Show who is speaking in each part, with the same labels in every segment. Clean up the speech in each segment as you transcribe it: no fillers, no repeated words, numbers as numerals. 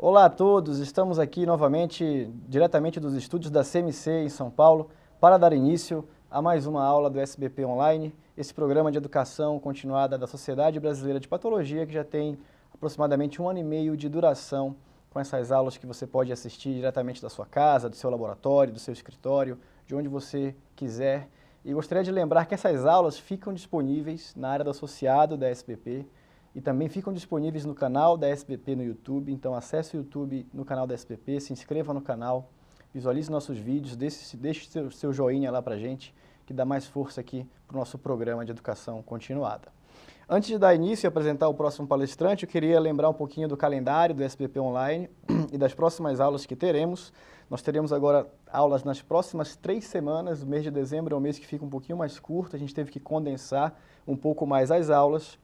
Speaker 1: Olá a todos, estamos aqui novamente, diretamente dos estúdios da CMC em São Paulo, para dar início a mais uma aula do SBP Online, esse programa de educação continuada da Sociedade Brasileira de Patologia, que já tem aproximadamente 1 ano e meio de duração, com essas aulas que você pode assistir diretamente da sua casa, do seu laboratório, do seu escritório, de onde você quiser. E gostaria de lembrar que essas aulas ficam disponíveis na área do associado da SBP, e também ficam disponíveis no canal da SBP no YouTube, então acesse o YouTube no canal da SBP, se inscreva no canal, visualize nossos vídeos, deixe seu joinha lá pra gente, que dá mais força aqui para o nosso programa de educação continuada. Antes de dar início e apresentar o próximo palestrante, eu queria lembrar um pouquinho do calendário do SBP Online e das próximas aulas que teremos. Nós teremos agora aulas nas próximas 3 semanas, o mês de dezembro é um mês que fica um pouquinho mais curto, a gente teve que condensar um pouco mais as aulas.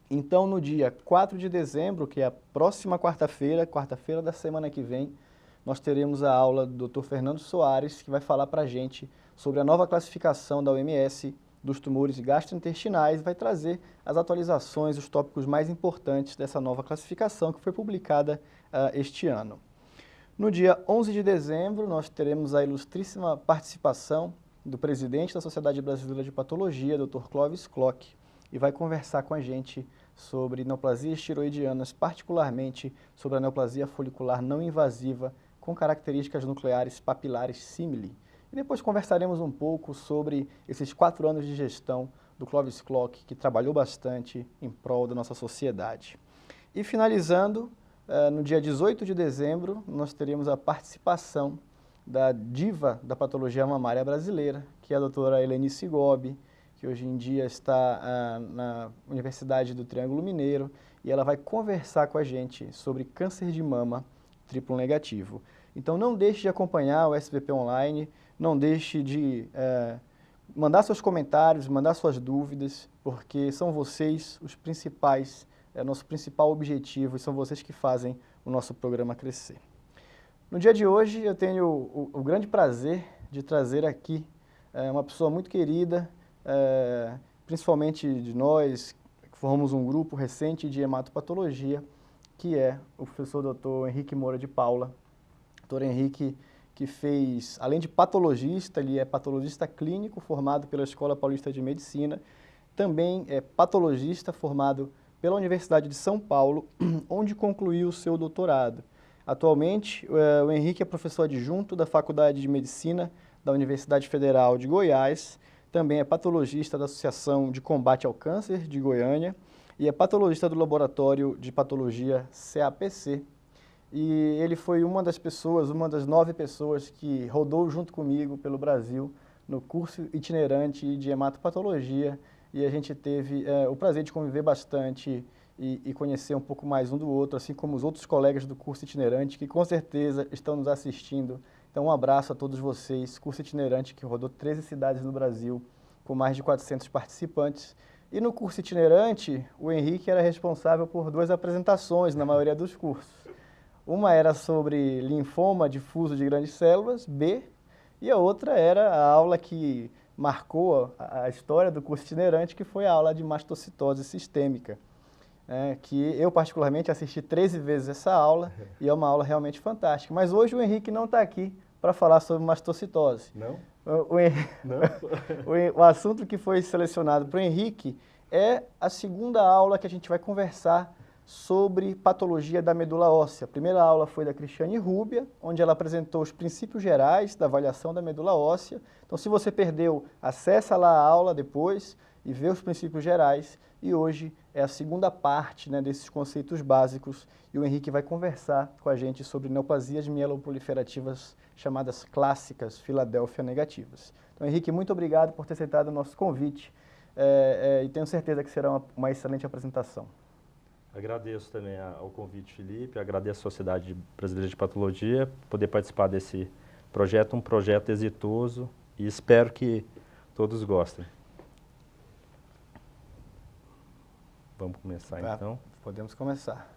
Speaker 1: Então, no dia 4 de dezembro, que é a próxima quarta-feira da semana que vem, nós teremos a aula do Dr. Fernando Soares, que vai falar para a gente sobre a nova classificação da OMS dos tumores gastrointestinais, vai trazer as atualizações, os tópicos mais importantes dessa nova classificação que foi publicada este ano. No dia 11 de dezembro, nós teremos a ilustríssima participação do presidente da Sociedade Brasileira de Patologia, Dr. Clóvis Klock, e vai conversar com a gente sobre neoplasias tiroidianas, particularmente sobre a neoplasia folicular não invasiva com características nucleares papilares simile. E depois conversaremos um pouco sobre esses 4 anos de gestão do Clóvis Klock, que trabalhou bastante em prol da nossa sociedade. E finalizando, no dia 18 de dezembro, nós teremos a participação da diva da patologia mamária brasileira, que é a doutora Helenice Gobi, que hoje em dia está na Universidade do Triângulo Mineiro, e ela vai conversar com a gente sobre câncer de mama triplo negativo. Então não deixe de acompanhar o SBP Online, não deixe de mandar seus comentários, mandar suas dúvidas, porque são vocês os principais, nosso principal objetivo, e são vocês que fazem o nosso programa crescer. No dia de hoje eu tenho o grande prazer de trazer aqui uma pessoa muito querida, principalmente de nós, que formamos um grupo recente de hematopatologia, que é o professor Dr. Henrique Moura de Paula. Dr. Henrique, que fez, além de patologista, ele é patologista clínico formado pela Escola Paulista de Medicina, também é patologista formado pela Universidade de São Paulo, onde concluiu o seu doutorado. Atualmente, o Henrique é professor adjunto da Faculdade de Medicina da Universidade Federal de Goiás, também é patologista da Associação de Combate ao Câncer de Goiânia e é patologista do Laboratório de Patologia CAPC. E ele foi uma das 9 pessoas que rodou junto comigo pelo Brasil no curso itinerante de hematopatologia, e a gente teve o prazer de conviver bastante e conhecer um pouco mais um do outro, assim como os outros colegas do curso itinerante, que com certeza estão nos assistindo. Então, um abraço a todos vocês, curso itinerante que rodou 13 cidades no Brasil, com mais de 400 participantes. E no curso itinerante, o Henrique era responsável por 2 apresentações na maioria dos cursos. Uma era sobre linfoma difuso de grandes células, B, e a outra era a aula que marcou a história do curso itinerante, que foi a aula de mastocitose sistêmica, que eu particularmente assisti 13 vezes essa aula, e é uma aula realmente fantástica. Mas hoje o Henrique não está aqui para falar sobre mastocitose.
Speaker 2: Não?
Speaker 1: Não? O assunto que foi selecionado para o Henrique é a segunda aula que a gente vai conversar sobre patologia da medula óssea. A primeira aula foi da Cristiane Rúbia, onde ela apresentou os princípios gerais da avaliação da medula óssea. Então, se você perdeu, acessa lá a aula depois e vê os princípios gerais. E hoje é a segunda parte, desses conceitos básicos, e o Henrique vai conversar com a gente sobre neoplasias mieloproliferativas chamadas clássicas Filadélfia negativas. Então, Henrique, muito obrigado por ter aceitado o nosso convite e tenho certeza que será uma excelente apresentação.
Speaker 2: Agradeço também ao convite, Felipe, agradeço à Sociedade Brasileira de Patologia por poder participar desse projeto, um projeto exitoso, e espero que todos gostem. Vamos começar então?
Speaker 1: Podemos começar.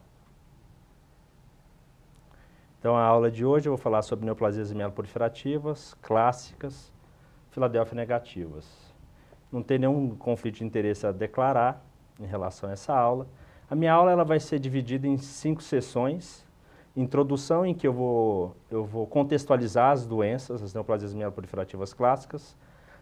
Speaker 2: Então, a aula de hoje eu vou falar sobre neoplasias mieloproliferativas, clássicas, Filadélfia negativas. Não tem nenhum conflito de interesse a declarar em relação a essa aula. A minha aula ela vai ser dividida em 5 sessões. introdução, em que eu vou contextualizar as doenças, as neoplasias mieloproliferativas clássicas,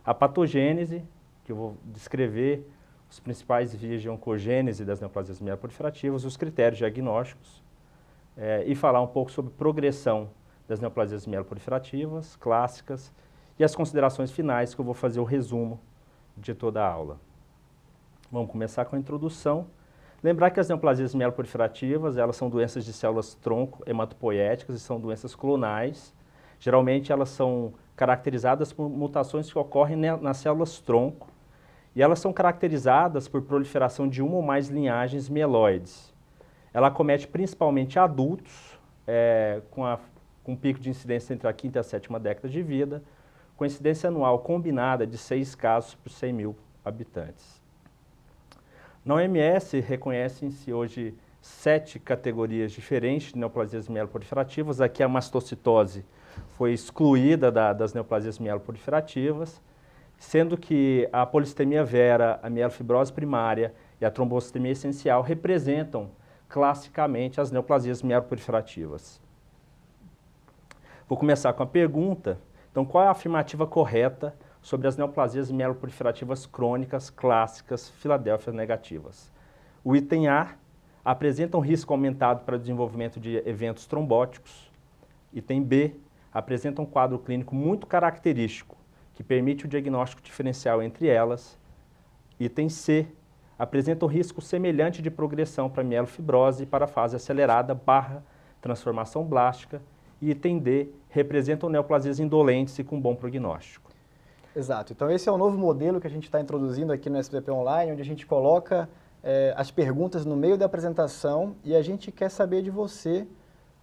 Speaker 2: a patogênese, que eu vou descrever os principais vias de oncogênese das neoplasias mieloproliferativas, os critérios diagnósticos, e falar um pouco sobre progressão das neoplasias mieloproliferativas clássicas e as considerações finais, que eu vou fazer o resumo de toda a aula. Vamos começar com a introdução. Lembrar que as neoplasias mieloproliferativas, elas são doenças de células tronco hematopoéticas e são doenças clonais. Geralmente elas são caracterizadas por mutações que ocorrem nas células tronco e elas são caracterizadas por proliferação de uma ou mais linhagens mieloides. Ela acomete principalmente adultos, com pico de incidência entre a 5ª e a 7ª década de vida, com incidência anual combinada de 6 casos por 100 mil habitantes. Na OMS, reconhecem-se hoje 7 categorias diferentes de neoplasias mieloproliferativas. Aqui a mastocitose foi excluída das neoplasias mieloproliferativas, sendo que a polissemia vera, a mielofibrose primária e a trombocitemia essencial representam classicamente as neoplasias mieloproliferativas. Vou começar com a pergunta. Então, qual é a afirmativa correta sobre as neoplasias mieloproliferativas crônicas clássicas Filadélfia negativas? O item A apresenta um risco aumentado para o desenvolvimento de eventos trombóticos. Item B apresenta um quadro clínico muito característico, que permite o diagnóstico diferencial entre elas. Item C apresenta um risco semelhante de progressão para mielofibrose para a fase acelerada / transformação blástica. E item D representam neoplasias indolentes e com bom prognóstico.
Speaker 1: Exato. Então esse é o novo modelo que a gente está introduzindo aqui no SBP Online, onde a gente coloca as perguntas no meio da apresentação e a gente quer saber de você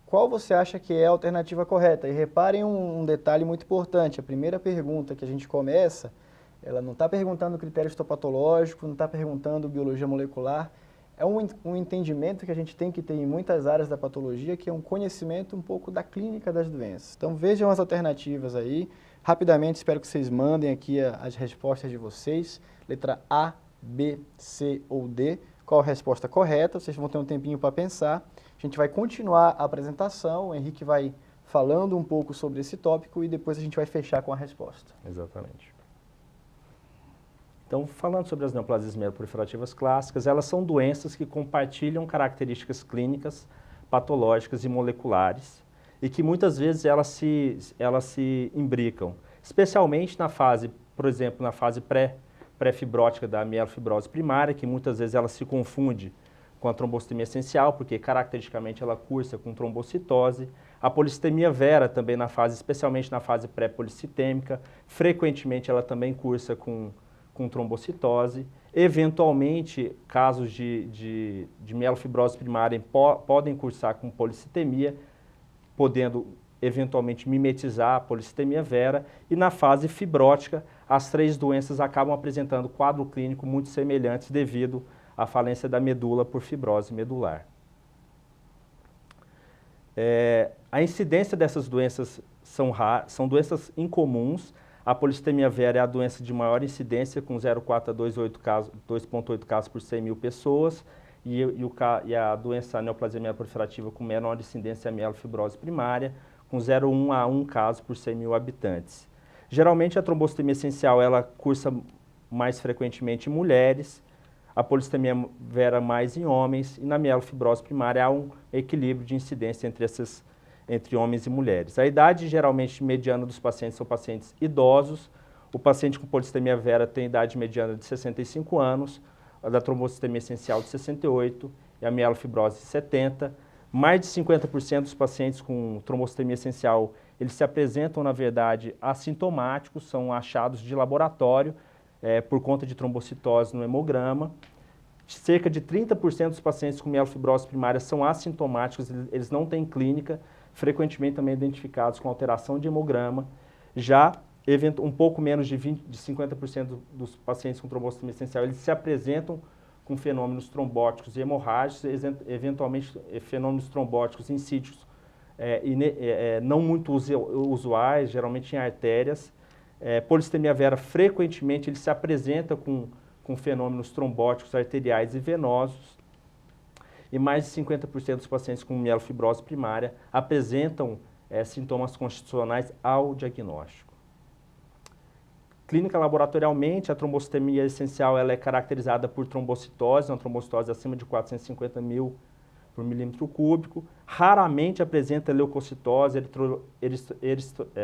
Speaker 1: qual você acha que é a alternativa correta. E reparem um detalhe muito importante. A primeira pergunta que a gente começa, ela não está perguntando critério histopatológico, não está perguntando biologia molecular. É um entendimento que a gente tem que ter em muitas áreas da patologia, que é um conhecimento um pouco da clínica das doenças. Então vejam as alternativas aí. Rapidamente, espero que vocês mandem aqui as respostas de vocês. Letra A, B, C ou D. Qual a resposta correta? Vocês vão ter um tempinho para pensar. A gente vai continuar a apresentação. O Henrique vai falando um pouco sobre esse tópico e depois a gente vai fechar com a resposta.
Speaker 2: Exatamente. Então, falando sobre as neoplasias mieloproliferativas clássicas, elas são doenças que compartilham características clínicas, patológicas e moleculares e que muitas vezes elas se imbricam, especialmente na fase, por exemplo, na fase pré-fibrótica da mielofibrose primária, que muitas vezes ela se confunde com a trombocitemia essencial, porque caracteristicamente ela cursa com trombocitose. A polissemia vera também especialmente na fase pré-policitêmica, frequentemente ela também cursa com trombocitose. Eventualmente, casos de mielofibrose primária podem cursar com policitemia, podendo eventualmente mimetizar a policitemia vera. E na fase fibrótica, as 3 doenças acabam apresentando quadro clínico muito semelhantes devido à falência da medula por fibrose medular. A incidência dessas doenças são doenças incomuns. A policitemia vera é a doença de maior incidência, com 0,4 a 2,8 casos por 100 mil pessoas, e a doença neoplasia mieloproliferativa com menor incidência é a mielofibrose primária, com 0,1 a 1 caso por 100 mil habitantes. Geralmente, a trombocitemia essencial ela cursa mais frequentemente em mulheres, a polissemia vera mais em homens, e na mielofibrose primária há um equilíbrio de incidência entre homens e mulheres. A idade geralmente mediana dos pacientes são pacientes idosos. O paciente com polissemia vera tem idade mediana de 65 anos, a da trombocitemia essencial de 68 e a mielofibrose de 70. Mais de 50% dos pacientes com trombocitemia essencial, eles se apresentam, na verdade, assintomáticos, são achados de laboratório por conta de trombocitose no hemograma. Cerca de 30% dos pacientes com mielofibrose primária são assintomáticos, eles não têm clínica, frequentemente também identificados com alteração de hemograma. Já um pouco menos de 50% dos pacientes com trombocitemia essencial, eles se apresentam com fenômenos trombóticos e hemorrágicos, eventualmente fenômenos trombóticos insídios não muito usuais, geralmente em artérias. Polissemia vera, frequentemente, ele se apresenta com fenômenos trombóticos arteriais e venosos. e mais de 50% dos pacientes com mielofibrose primária apresentam sintomas constitucionais ao diagnóstico. Clínica laboratorialmente, a trombocitemia essencial ela é caracterizada por trombocitose, uma trombocitose acima de 450 mil por milímetro cúbico. Raramente apresenta leucocitose,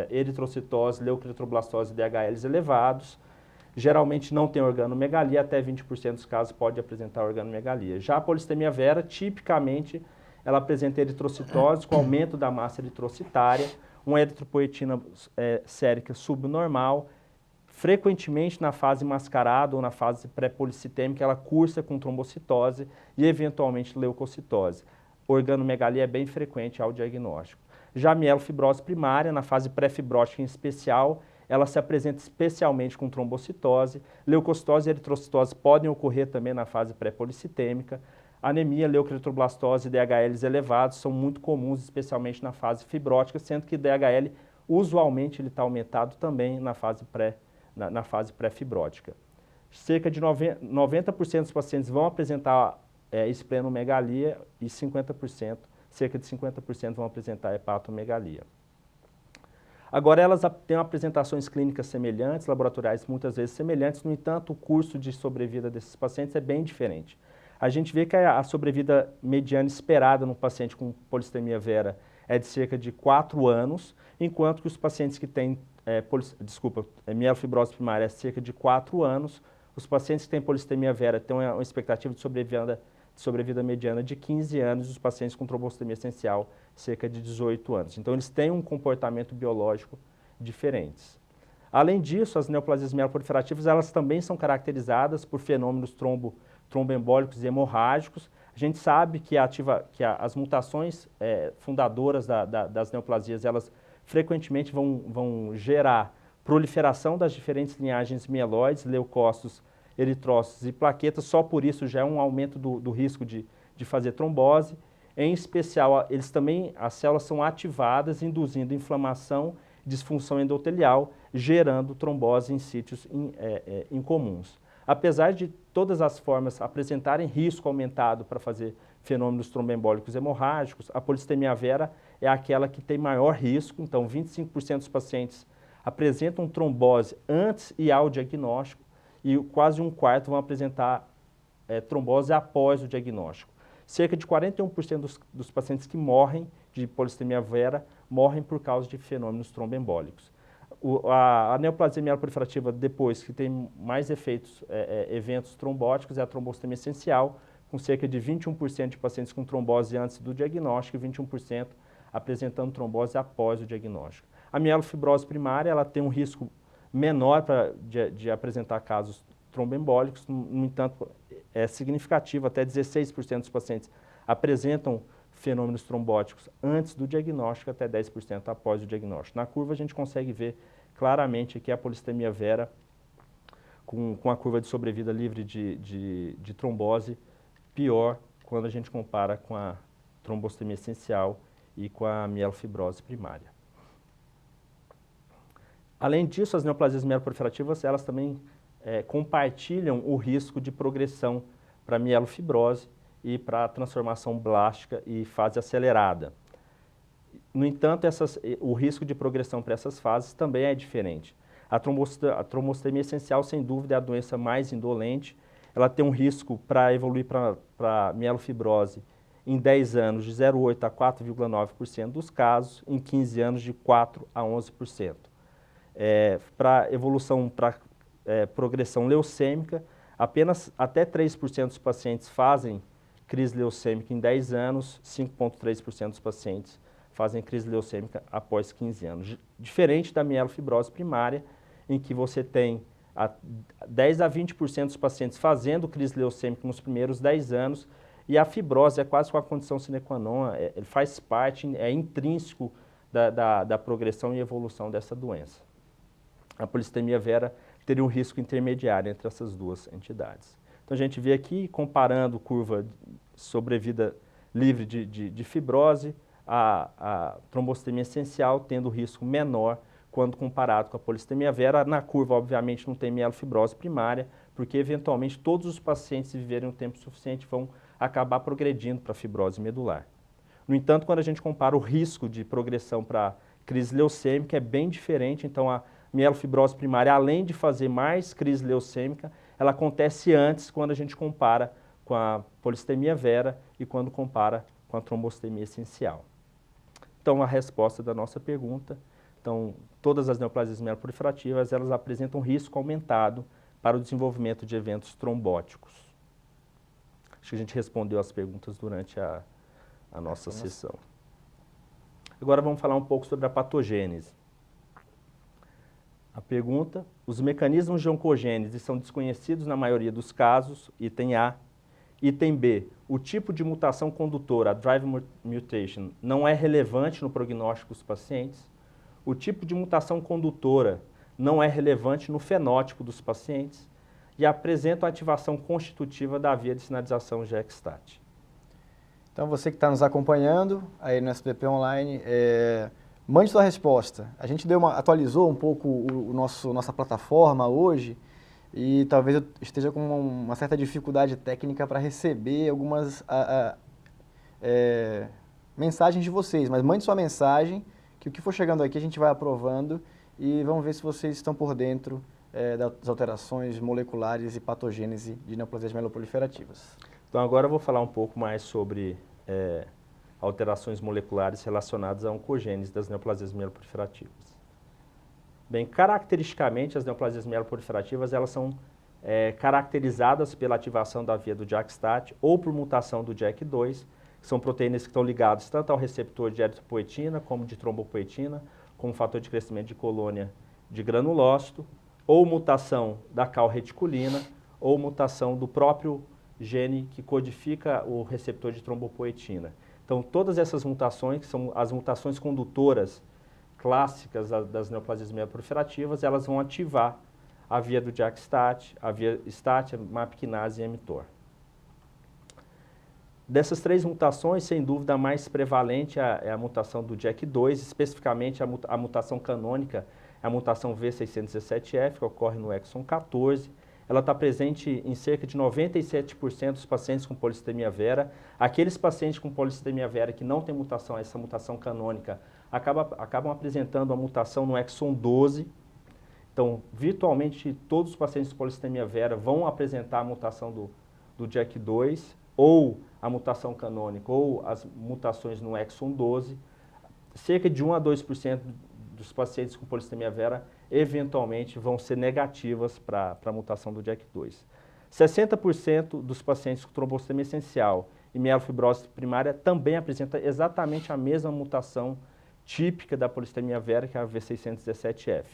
Speaker 2: eritrocitose, leucoeritroblastose e DHLs elevados. Geralmente não tem organomegalia, até 20% dos casos pode apresentar organomegalia. Já a polissemia vera, tipicamente, ela apresenta eritrocitose com aumento da massa eritrocitária, uma eritropoetina sérica subnormal. Frequentemente, na fase mascarada ou na fase pré-policitêmica, ela cursa com trombocitose e, eventualmente, leucocitose. Organomegalia é bem frequente ao diagnóstico. Já a mielofibrose primária, na fase pré-fibrótica em especial, ela se apresenta especialmente com trombocitose. Leucocitose e eritrocitose podem ocorrer também na fase pré-policitêmica. Anemia, leucoeritroblastose e DHLs elevados são muito comuns, especialmente na fase fibrótica, sendo que DHL, usualmente, ele está aumentado também na fase pré-fibrótica. Cerca de 90% dos pacientes vão apresentar esplenomegalia e cerca de 50% vão apresentar hepatomegalia. Agora, elas têm apresentações clínicas semelhantes, laboratoriais muitas vezes semelhantes, no entanto, o curso de sobrevida desses pacientes é bem diferente. A gente vê que a sobrevida mediana esperada no paciente com polissemia vera é de cerca de 4 anos, enquanto que os pacientes que têm mielofibrose primária é cerca de 4 anos, os pacientes que têm polissemia vera têm uma expectativa de sobrevida mediana de 15 anos, e os pacientes com trombocitemia essencial cerca de 18 anos. Então, eles têm um comportamento biológico diferentes. Além disso, as neoplasias mieloproliferativas, elas também são caracterizadas por fenômenos tromboembólicos e hemorrágicos. A gente sabe que as mutações fundadoras das neoplasias, elas frequentemente vão gerar proliferação das diferentes linhagens mieloides, leucócitos, eritrócitos e plaquetas. Só por isso já é um aumento do risco de fazer trombose. Em especial, as células são ativadas, induzindo inflamação, disfunção endotelial, gerando trombose em sítios incomuns. Apesar de todas as formas apresentarem risco aumentado para fazer fenômenos tromboembólicos hemorrágicos, a polissemia vera é aquela que tem maior risco. Então, 25% dos pacientes apresentam trombose antes e ao diagnóstico, e quase 1/4 vão apresentar trombose após o diagnóstico. Cerca de 41% dos pacientes que morrem de polissemia vera morrem por causa de fenômenos tromboembólicos. A neoplasia mieloproliferativa, depois que tem mais eventos trombóticos, é a trombocitemia essencial, com cerca de 21% de pacientes com trombose antes do diagnóstico e 21% apresentando trombose após o diagnóstico. A mielofibrose primária, ela tem um risco menor de apresentar casos tromboembólicos, no entanto, é significativo, até 16% dos pacientes apresentam fenômenos trombóticos antes do diagnóstico, até 10% após o diagnóstico. Na curva, a gente consegue ver claramente que a polissemia vera, com a curva de sobrevida livre de trombose, pior quando a gente compara com a trombocitemia essencial e com a mielofibrose primária. Além disso, as neoplasias mieloproliferativas, elas também compartilham o risco de progressão para mielofibrose e para transformação blástica e fase acelerada. No entanto, o risco de progressão para essas fases também é diferente. A trombocitemia essencial, sem dúvida, é a doença mais indolente. Ela tem um risco para evoluir para mielofibrose em 10 anos de 0,8% a 4,9% dos casos, em 15 anos de 4% a 11%. Para evolução para progressão leucêmica, apenas até 3% dos pacientes fazem crise leucêmica em 10 anos, 5,3% dos pacientes fazem crise leucêmica após 15 anos. Diferente da mielofibrose primária, em que você tem 10 a 20% dos pacientes fazendo crise leucêmica nos primeiros 10 anos, e a fibrose é quase uma condição sine qua non, ele faz parte, é intrínseco da progressão e evolução dessa doença. A polissemia vera teria um risco intermediário entre essas duas entidades. Então, a gente vê aqui, comparando curva sobrevida livre de fibrose, a trombocitemia essencial tendo risco menor quando comparado com a polissemia vera. Na curva, obviamente, não tem mielofibrose primária, porque, eventualmente, todos os pacientes, se viverem um tempo suficiente, vão acabar progredindo para fibrose medular. No entanto, quando a gente compara o risco de progressão para crise leucêmica, é bem diferente. Então, a mielofibrose primária, além de fazer mais crise leucêmica, ela acontece antes quando a gente compara com a polissemia vera e quando compara com a trombostemia essencial. Então, a resposta da nossa pergunta, então, todas as neoplasias mieloproliferativas, elas apresentam risco aumentado para o desenvolvimento de eventos trombóticos. Acho que a gente respondeu as perguntas durante a nossa sessão. Agora vamos falar um pouco sobre a patogênese. A pergunta: os mecanismos de oncogênese são desconhecidos na maioria dos casos, item A. Item B, o tipo de mutação condutora, a driver mutation, não é relevante no prognóstico dos pacientes. O tipo de mutação condutora não é relevante no fenótipo dos pacientes e apresenta a ativação constitutiva da via de sinalização GEC-STAT.
Speaker 1: Então, você que está nos acompanhando aí no SBP Online, mande sua resposta. A gente atualizou um pouco nossa plataforma hoje e talvez eu esteja com uma certa dificuldade técnica para receber algumas mensagens de vocês, mas mande sua mensagem, que o que for chegando aqui a gente vai aprovando e vamos ver se vocês estão por dentro das alterações moleculares e patogênese de neoplasias mieloproliferativas.
Speaker 2: Então, agora eu vou falar um pouco mais sobre alterações moleculares relacionadas à oncogênese das neoplasias mieloproliferativas. Bem, caracteristicamente, as neoplasias mieloproliferativas, elas são caracterizadas pela ativação da via do JAK-STAT ou por mutação do JAK2, que são proteínas que estão ligadas tanto ao receptor de eritropoetina como de trombopoetina, como fator de crescimento de colônia de granulócito, ou mutação da calreticulina, ou mutação do próprio gene que codifica o receptor de trombopoetina. Então, todas essas mutações, que são as mutações condutoras clássicas das neoplasias mieloproliferativas, elas vão ativar a via do JAK-STAT, a via STAT, a MAP-kinase e a mTOR. Dessas três mutações, sem dúvida, a mais prevalente é a mutação do JAK2, especificamente a mutação canônica, é a mutação V617F, que ocorre no exon 14. Ela está presente em cerca de 97% dos pacientes com polissemia vera. Aqueles pacientes com polissemia vera que não têm mutação, essa mutação canônica, acabam apresentando a mutação no exon 12. Então, virtualmente, todos os pacientes com polissemia vera vão apresentar a mutação do JAK2, ou a mutação canônica, ou as mutações no exon 12. Cerca de 1 a 2% dos pacientes com polissemia vera eventualmente vão ser negativas para a mutação do JAK2. 60% dos pacientes com trombostemia essencial e mielofibrose primária também apresentam exatamente a mesma mutação típica da polissemia vera, que é a V617F.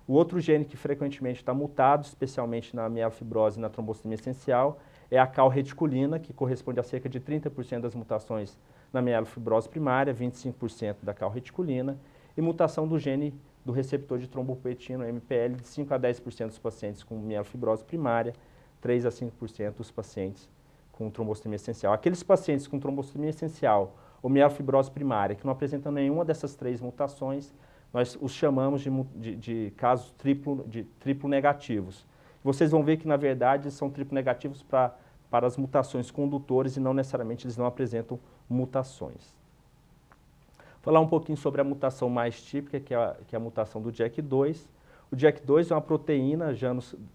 Speaker 2: O outro gene que frequentemente está mutado, especialmente na mielofibrose e na trombostemia essencial, é a calreticulina, que corresponde a cerca de 30% das mutações na mielofibrose primária, 25% da calreticulina, e mutação do gene do receptor de trombopoetina, MPL, de 5 a 10% dos pacientes com mielofibrose primária, 3 a 5% dos pacientes com trombostemia essencial. Aqueles pacientes com trombostemia essencial ou mielofibrose primária que não apresentam nenhuma dessas três mutações, nós os chamamos de casos triplo negativos. Vocês vão ver que, na verdade, são triplo negativos para as mutações condutores e não necessariamente eles não apresentam mutações. Falar um pouquinho sobre a mutação mais típica, que é a mutação do JAK2. O JAK2 é uma proteína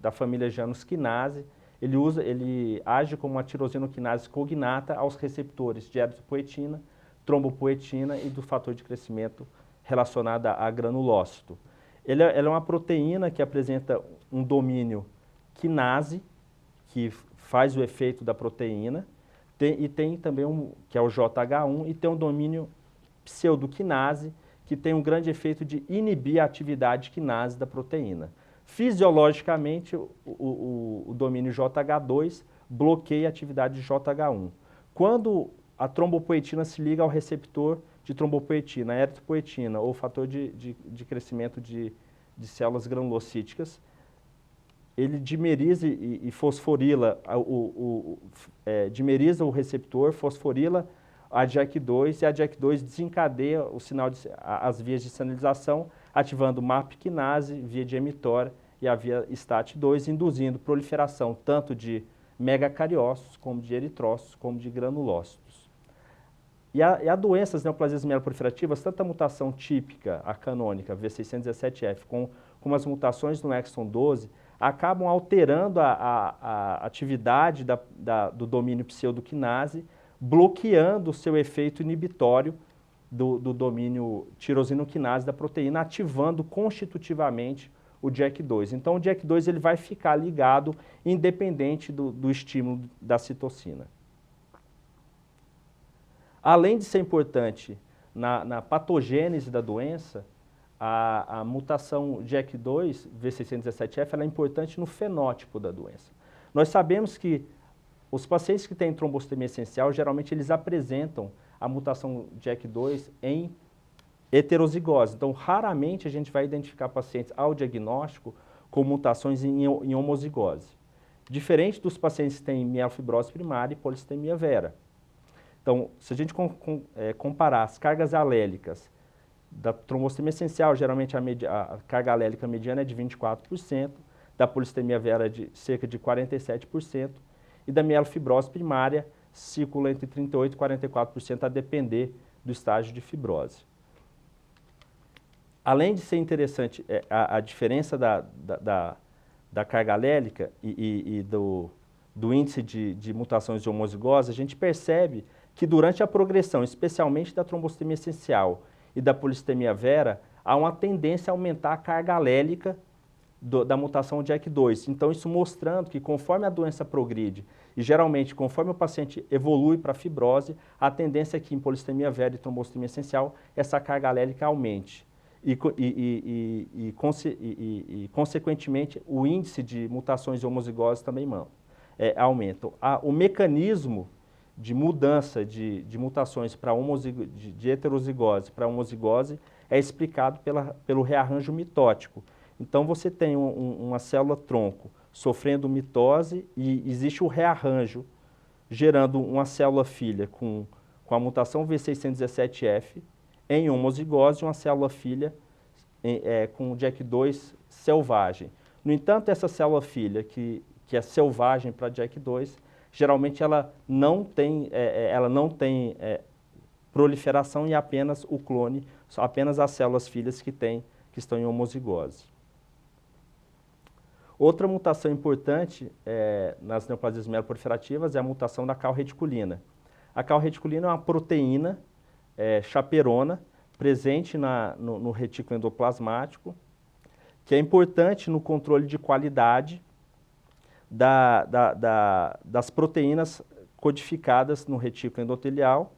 Speaker 2: da família Janus-quinase. Ele age como uma tirosinoquinase cognata aos receptores de eritropoetina, trombopoetina e do fator de crescimento relacionado a granulócito. Ela é uma proteína que apresenta um domínio quinase, que faz o efeito da proteína, e tem também que é o JH1, e tem um domínio pseudoquinase, que tem um grande efeito de inibir a atividade quinase da proteína. Fisiologicamente, o domínio JH2 bloqueia a atividade de JH1. Quando a trombopoetina se liga ao receptor de trombopoetina, a eritropoetina, ou fator de crescimento de células granulocíticas, ele dimeriza e fosforila, dimeriza o receptor, fosforila a JAK2, e a JAK2 desencadeia o sinal as vias de sinalização, ativando MAP-kinase, via de mTOR e a via STAT2, induzindo proliferação tanto de megacariócitos, como de eritrócitos, como de granulócitos. E a doença, as neoplasias mieloproliferativas, tanto a mutação típica, a canônica, V617F, como as mutações no exon 12, acabam alterando a atividade do domínio pseudoquinase, bloqueando o seu efeito inibitório do domínio tirosinoquinase da proteína, ativando constitutivamente o JAK2. Então, o JAK2 ele vai ficar ligado independente do estímulo da citocina. Além de ser importante na patogênese da doença, a mutação JAK2, V617F, ela é importante no fenótipo da doença. Nós sabemos que os pacientes que têm trombocitemia essencial, geralmente eles apresentam a mutação JAK2 em heterozigose. Então, raramente a gente vai identificar pacientes ao diagnóstico com mutações em homozigose. Diferente dos pacientes que têm mielofibrose primária e polissemia vera. Então, se a gente comparar as cargas alélicas da trombocitemia essencial, geralmente a carga alélica mediana é de 24%, da polissemia vera é de cerca de 47%, e da mielofibrose primária circula entre 38% e 44%, a depender do estágio de fibrose. Além de ser interessante a diferença da carga alélica e do índice de mutações de homozigose, a gente percebe que durante a progressão, especialmente da trombocitemia essencial e da polissemia vera, há uma tendência a aumentar a carga alélica da mutação JAK2. Então, isso mostrando que conforme a doença progride e geralmente conforme o paciente evolui para a fibrose, a tendência é que em polissemia vera e trombocitemia essencial essa carga alélica aumente. Consequentemente, o índice de mutações de homozigose também aumenta. O mecanismo de mudança de mutações para de heterozigose para homozigose é explicado pelo rearranjo mitótico. Então, você tem uma célula-tronco sofrendo mitose e existe o rearranjo, gerando uma célula-filha com a mutação V617F em homozigose e uma célula-filha com JAK2 selvagem. No entanto, essa célula-filha, que é selvagem para JAK2, geralmente ela não tem proliferação e apenas o clone, apenas as células-filhas que estão em homozigose. Outra mutação importante nas neoplasias mieloproliferativas é a mutação da calreticulina. A calreticulina é uma proteína chaperona presente no retículo endoplasmático, que é importante no controle de qualidade das proteínas codificadas no retículo endotelial,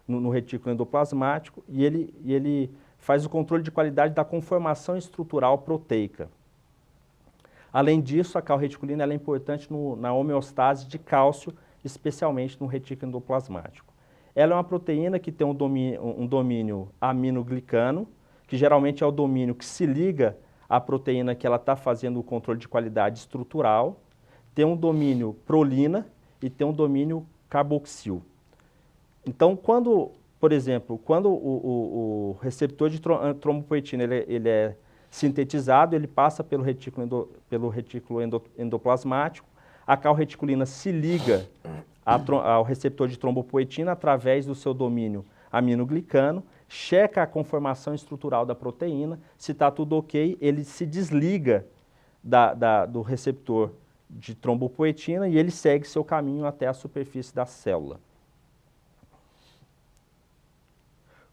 Speaker 2: no retículo endoplasmático, e ele faz o controle de qualidade da conformação estrutural proteica. Além disso, a calreticulina ela é importante na homeostase de cálcio, especialmente no retículo endoplasmático. Ela é uma proteína que tem um domínio aminoglicano, que geralmente é o domínio que se liga à proteína que ela está fazendo o controle de qualidade estrutural, tem um domínio prolina e tem um domínio carboxil. Então, por exemplo, quando o receptor de trombopoetina ele é sintetizado, ele passa pelo retículo endoplasmático, a calreticulina se liga ao receptor de trombopoetina através do seu domínio aminoglicano, checa a conformação estrutural da proteína, se está tudo ok, ele se desliga do receptor de trombopoetina e ele segue seu caminho até a superfície da célula.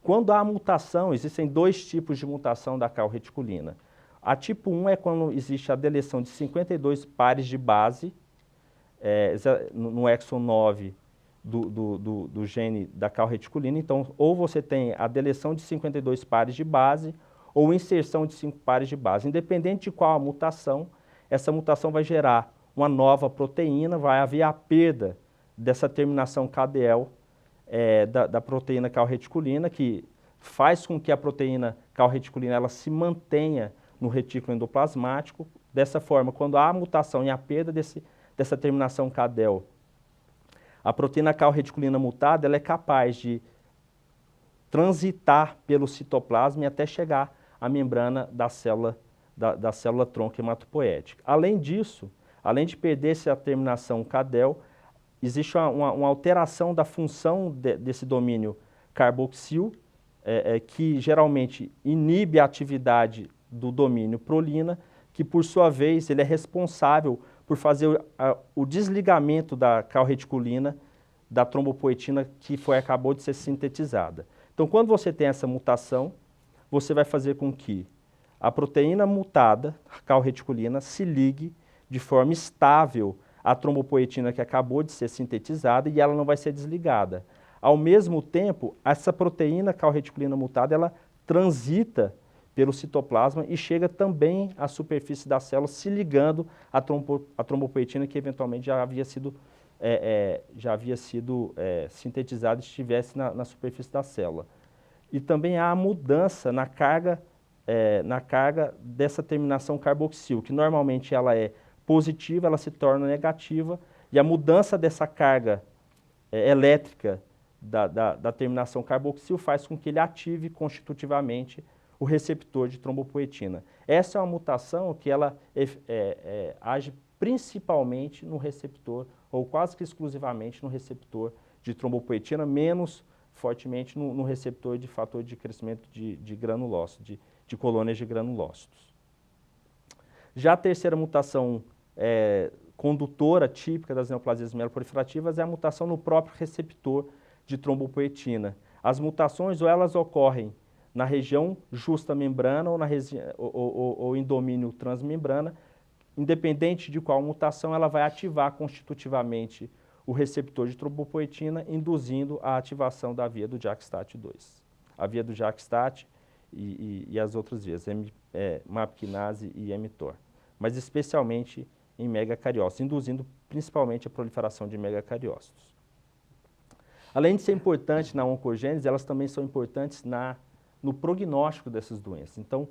Speaker 2: Quando há mutação, existem dois tipos de mutação da calreticulina. A tipo 1 é quando existe a deleção de 52 pares de base no exon 9 do gene da calreticulina. Então, ou você tem a deleção de 52 pares de base ou inserção de 5 pares de base. Independente de qual a mutação, essa mutação vai gerar uma nova proteína, vai haver a perda dessa terminação KDL da proteína calreticulina, que faz com que a proteína calreticulina ela se mantenha no retículo endoplasmático. Dessa forma, quando há a mutação e a perda dessa terminação KDL, a proteína calreticulina mutada ela é capaz de transitar pelo citoplasma e até chegar à membrana da célula tronco hematopoética. Além disso, além de perder-se a terminação cadel, existe uma alteração da função desse domínio carboxil, que geralmente inibe a atividade do domínio prolina, que por sua vez ele é responsável por fazer o desligamento da calreticulina da trombopoetina que acabou de ser sintetizada. Então, quando você tem essa mutação, você vai fazer com que a proteína mutada, a calreticulina, se ligue de forma estável à trombopoetina que acabou de ser sintetizada e ela não vai ser desligada. Ao mesmo tempo, essa proteína calreticulina mutada, ela transita pelo citoplasma e chega também à superfície da célula, se ligando à trombopoetina que eventualmente já havia sido sintetizada e estivesse na superfície da célula. E também há a mudança na carga dessa terminação carboxil, que normalmente ela é positiva, ela se torna negativa, e a mudança dessa carga elétrica da terminação carboxil faz com que ele ative constitutivamente o receptor de trombopoetina. Essa é uma mutação que ela age principalmente no receptor, ou quase que exclusivamente no receptor de trombopoetina, menos fortemente no receptor de fator de crescimento de granulócitos, de colônias de granulócitos. Já a terceira mutação condutora típica das neoplasias mieloproliferativas é a mutação no próprio receptor de trombopoetina. As mutações ou elas ocorrem na região justa membrana ou em domínio transmembrana, independente de qual mutação, ela vai ativar constitutivamente o receptor de trombopoetina, induzindo a ativação da via do JAK-STAT2. A via do JAK-STAT e as outras vias, MAP-kinase e mTOR, mas especialmente em megacariócitos, induzindo principalmente a proliferação de megacariócitos. Além de ser importante na oncogênese, elas também são importantes no prognóstico dessas doenças. Então,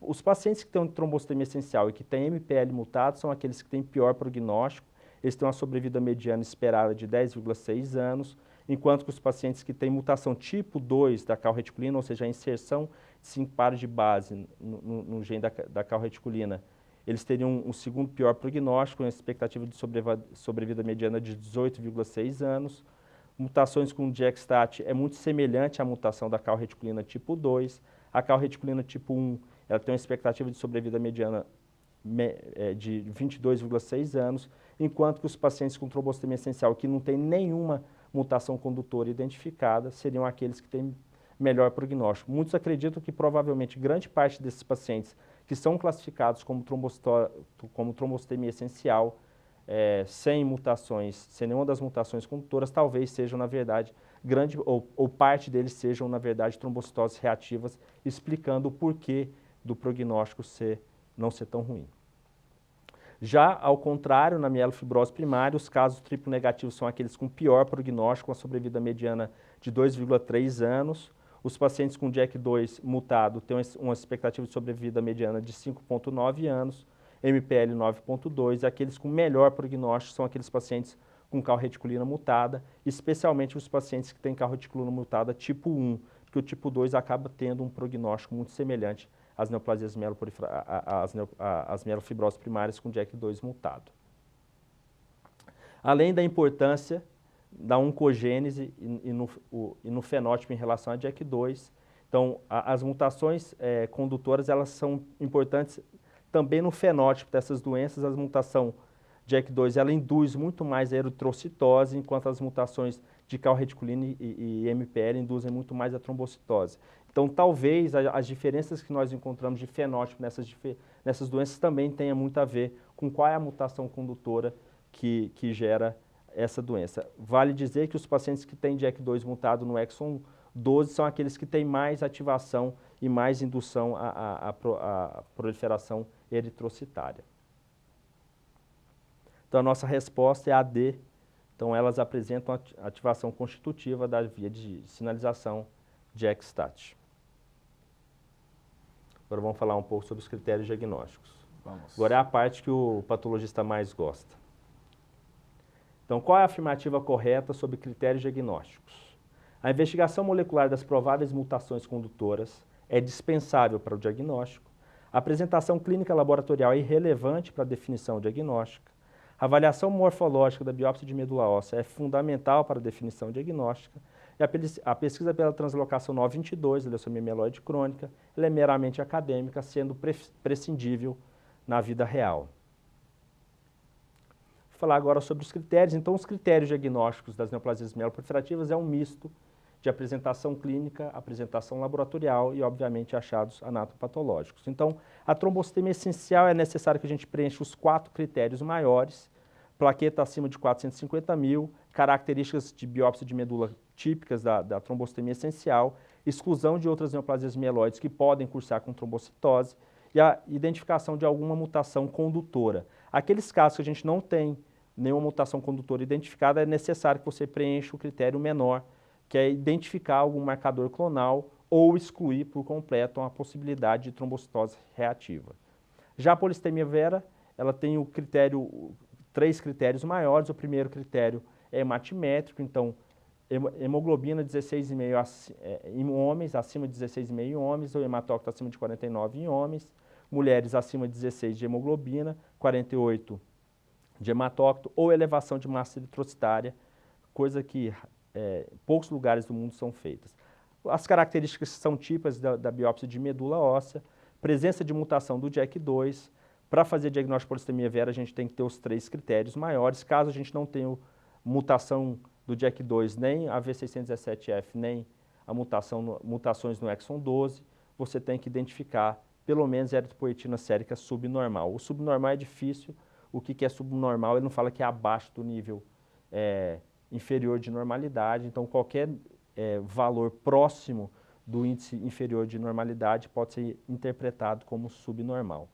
Speaker 2: os pacientes que têm trombocitemia essencial e que têm MPL mutado são aqueles que têm pior prognóstico, eles têm uma sobrevida mediana esperada de 10,6 anos, enquanto que os pacientes que têm mutação tipo 2 da calreticulina, ou seja, a inserção de 5 pares de base no gene da calreticulina, eles teriam um segundo pior prognóstico, uma expectativa de sobrevida mediana de 18,6 anos. Mutações com JAK-STAT é muito semelhante à mutação da calreticulina tipo 2. A calreticulina tipo 1, ela tem uma expectativa de sobrevida mediana de 22,6 anos, enquanto que os pacientes com trombocitemia essencial que não têm nenhuma mutação condutora identificada seriam aqueles que têm melhor prognóstico. Muitos acreditam que provavelmente grande parte desses pacientes que são classificados como trombocitemia essencial, sem mutações, sem nenhuma das mutações condutoras, talvez sejam, na verdade, ou parte deles sejam, na verdade, trombocitoses reativas, explicando o porquê do prognóstico não ser tão ruim. Já, ao contrário, na mielofibrose primária, os casos triplo negativos são aqueles com pior prognóstico, com a sobrevida mediana de 2,3 anos. Os pacientes com JAK2 mutado têm uma expectativa de sobrevida mediana de 5,9 anos, MPL 9,2, e aqueles com melhor prognóstico são aqueles pacientes com calreticulina mutada, especialmente os pacientes que têm calreticulina mutada tipo 1, porque o tipo 2 acaba tendo um prognóstico muito semelhante às neoplasias às mielofibroses primárias com JAK2 mutado. Além da importância da oncogênese e no fenótipo em relação a JAK2, então as mutações condutoras elas são importantes também no fenótipo dessas doenças. A mutação JAK2 ela induz muito mais a eritrocitose, enquanto as mutações de calreticulina e MPL induzem muito mais a trombocitose. Então, talvez as diferenças que nós encontramos de fenótipo nessas doenças também tenha muito a ver com qual é a mutação condutora que gera essa doença. Vale dizer que os pacientes que têm JAK2 mutado no exon 12 são aqueles que têm mais ativação e mais indução à proliferação eritrocitária. Então, a nossa resposta é a D. Então, elas apresentam a ativação constitutiva da via de sinalização JAK-STAT. Agora vamos falar um pouco sobre os critérios diagnósticos.
Speaker 1: Vamos.
Speaker 2: Agora é a parte que o patologista mais gosta. Então, qual é a afirmativa correta sobre critérios diagnósticos? A investigação molecular das prováveis mutações condutoras é dispensável para o diagnóstico. A apresentação clínica laboratorial é irrelevante para a definição diagnóstica. A avaliação morfológica da biópsia de medula óssea é fundamental para a definição diagnóstica. E a pesquisa pela translocação 922, da leucemia mieloide crônica, ela é meramente acadêmica, sendo prescindível na vida real. Vou falar agora sobre os critérios. Então, os critérios diagnósticos das neoplasias mieloproliferativas é um misto de apresentação clínica, apresentação laboratorial e, obviamente, achados anatopatológicos. Então, a trombocitemia essencial é necessário que a gente preencha os 4 critérios maiores: plaqueta acima de 450 mil, características de biópsia de medula típicas da trombocitemia essencial, exclusão de outras neoplasias mieloides que podem cursar com trombocitose e a identificação de alguma mutação condutora. Aqueles casos que a gente não tem nenhuma mutação condutora identificada, é necessário que você preencha o critério menor, que é identificar algum marcador clonal ou excluir por completo a possibilidade de trombocitose reativa. Já a polissemia vera, ela tem o critério, 3 critérios maiores. O primeiro critério é hematimétrico, então hemoglobina 16,5 em homens, acima de 16,5 em homens, ou hematócrito acima de 49 em homens, mulheres acima de 16 de hemoglobina, 48 de hematócrito, ou elevação de massa eritrocitária, coisa que poucos lugares do mundo são feitas. As características são típicas da biópsia de medula óssea, presença de mutação do JAK2. Para fazer diagnóstico de polissemia vera, a gente tem que ter os 3 critérios maiores. Caso a gente não tenha mutação do JAK2, nem a V617F, nem a mutações no exon 12, você tem que identificar pelo menos eritropoetina sérica subnormal. O subnormal é difícil. O que é subnormal? Ele não fala que é abaixo do nível inferior de normalidade. Então, qualquer valor próximo do índice inferior de normalidade pode ser interpretado como subnormal.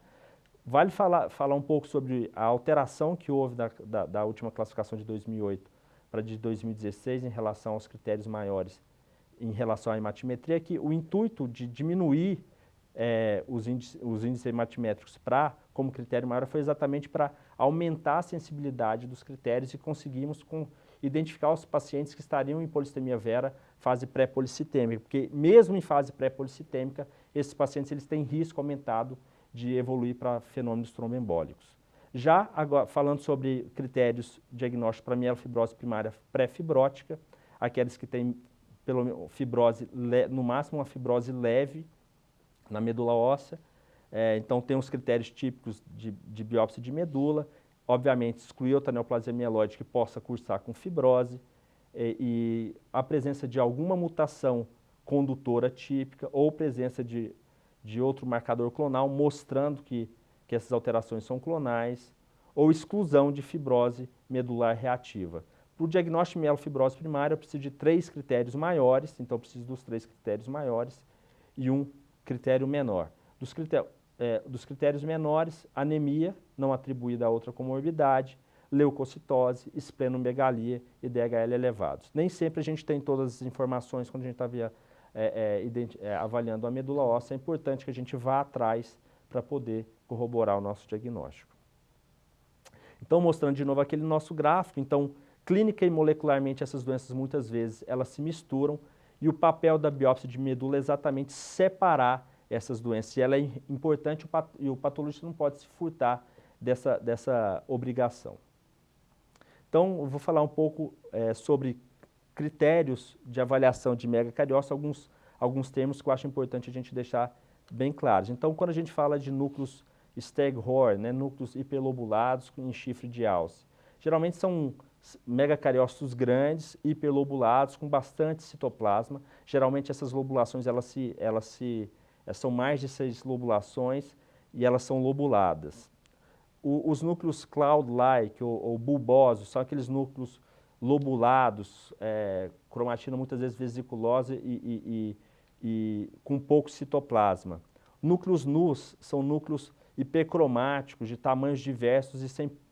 Speaker 2: Vale falar um pouco sobre a alteração que houve da última classificação de 2008 para de 2016 em relação aos critérios maiores em relação à hematimetria, que o intuito de diminuir os índices hematimétricos como critério maior foi exatamente para aumentar a sensibilidade dos critérios e conseguimos identificar os pacientes que estariam em polissemia vera fase pré-policitêmica, porque mesmo em fase pré-policitêmica, esses pacientes eles têm risco aumentado de evoluir para fenômenos tromboembólicos. Já agora, falando sobre critérios diagnósticos para mielofibrose primária pré-fibrótica, aqueles que têm fibrose, no máximo uma fibrose leve na medula óssea. Então, tem os critérios típicos de biópsia de medula, obviamente excluir outra neoplasia mieloide que possa cursar com fibrose, e a presença de alguma mutação condutora típica ou presença de outro marcador clonal mostrando que essas alterações são clonais, ou exclusão de fibrose medular reativa. Para o diagnóstico de mielofibrose primária, eu preciso de 3 critérios maiores, então eu preciso dos 3 critérios maiores e um critério menor. Dos critérios menores, anemia não atribuída a outra comorbidade, leucocitose, esplenomegalia e DHL elevados. Nem sempre a gente tem todas as informações quando a gente está avaliando a medula óssea. É importante que a gente vá atrás para poder corroborar o nosso diagnóstico. Então, mostrando de novo aquele nosso gráfico, então, clínica e molecularmente essas doenças muitas vezes elas se misturam e o papel da biópsia de medula é exatamente separar essas doenças. E ela é importante e o patologista não pode se furtar dessa obrigação. Então, eu vou falar um pouco sobre critérios de avaliação de megacariócito, alguns termos que eu acho importante a gente deixar bem claros. Então, quando a gente fala de núcleos Staghorn, núcleos hiperlobulados em chifre de alce, geralmente são megacariócitos grandes, hiperlobulados, com bastante citoplasma. Geralmente essas lobulações são mais de 6 lobulações e elas são lobuladas. Os núcleos cloud-like ou bulbosos são aqueles núcleos lobulados, cromatina muitas vezes vesiculosa e com pouco citoplasma. Núcleos nus são núcleos hipercromáticos, de tamanhos diversos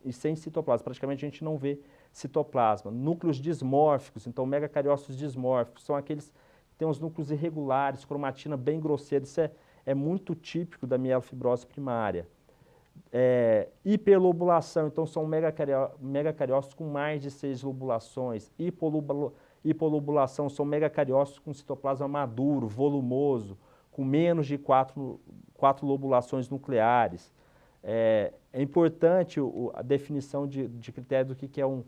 Speaker 2: e sem citoplasma. Praticamente a gente não vê citoplasma. Núcleos dismórficos, então megacariócitos dismórficos, são aqueles que têm os núcleos irregulares, cromatina bem grosseira. Isso é muito típico da mielofibrose primária. Hiperlobulação, então são megacariócitos com mais de 6 lobulações. Hipolobulação são megacariócitos com citoplasma maduro, volumoso, com menos de 4 lobulações nucleares. É importante a definição de critério do que é um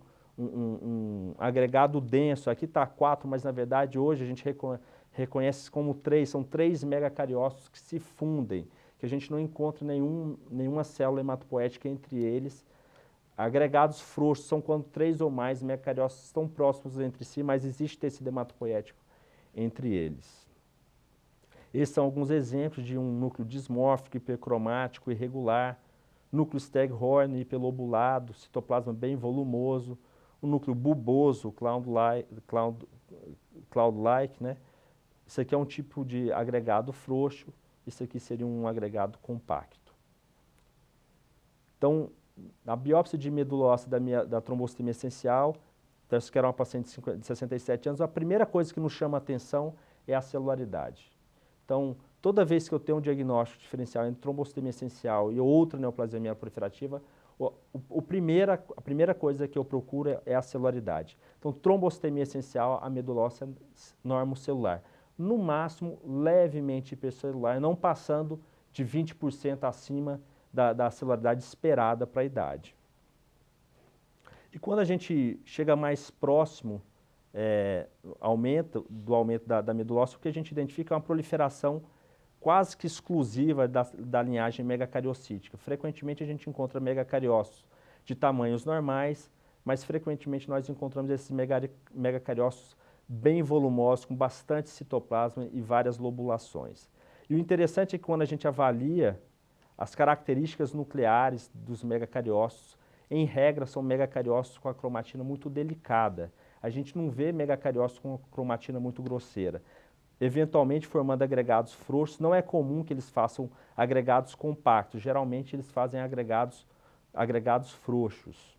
Speaker 2: agregado denso. Aqui está 4, mas na verdade hoje a gente reconhece como 3, são 3 megacariócitos que se fundem, que a gente não encontra nenhuma célula hematopoética entre eles. Agregados frouxos são quando 3 ou mais megacariócitos estão próximos entre si, mas existe tecido hematopoético entre eles. Esses são alguns exemplos de um núcleo dismórfico, hipercromático, irregular, núcleo Staghorn hiperlobulado, citoplasma bem volumoso, o núcleo bulboso, cloud-like, né? Isso aqui é um tipo de agregado frouxo, isso aqui seria um agregado compacto. Então, a biópsia de medula óssea da trombocitemia essencial, então, isso que era uma paciente de 67 anos, a primeira coisa que nos chama a atenção é a celularidade. Então, toda vez que eu tenho um diagnóstico diferencial entre trombocitemia essencial e outra neoplasia mieloproliferativa, a primeira coisa que eu procuro é a celularidade. Então, trombocitemia essencial, a medula óssea normocelular. No máximo, levemente hipercelular, não passando de 20% acima da celularidade esperada para a idade. E quando a gente chega mais próximo do aumento da medula óssea, o que a gente identifica é uma proliferação quase que exclusiva da linhagem megacariocítica. Frequentemente a gente encontra megacariócitos de tamanhos normais, mas frequentemente nós encontramos esses megacariócitos bem volumosos, com bastante citoplasma e várias lobulações. E o interessante é que quando a gente avalia as características nucleares dos megacariócitos, em regra são megacariócitos com a cromatina muito delicada. A gente não vê megacariócitos com cromatina muito grosseira. Eventualmente formando agregados frouxos, não é comum que eles façam agregados compactos, geralmente eles fazem agregados frouxos.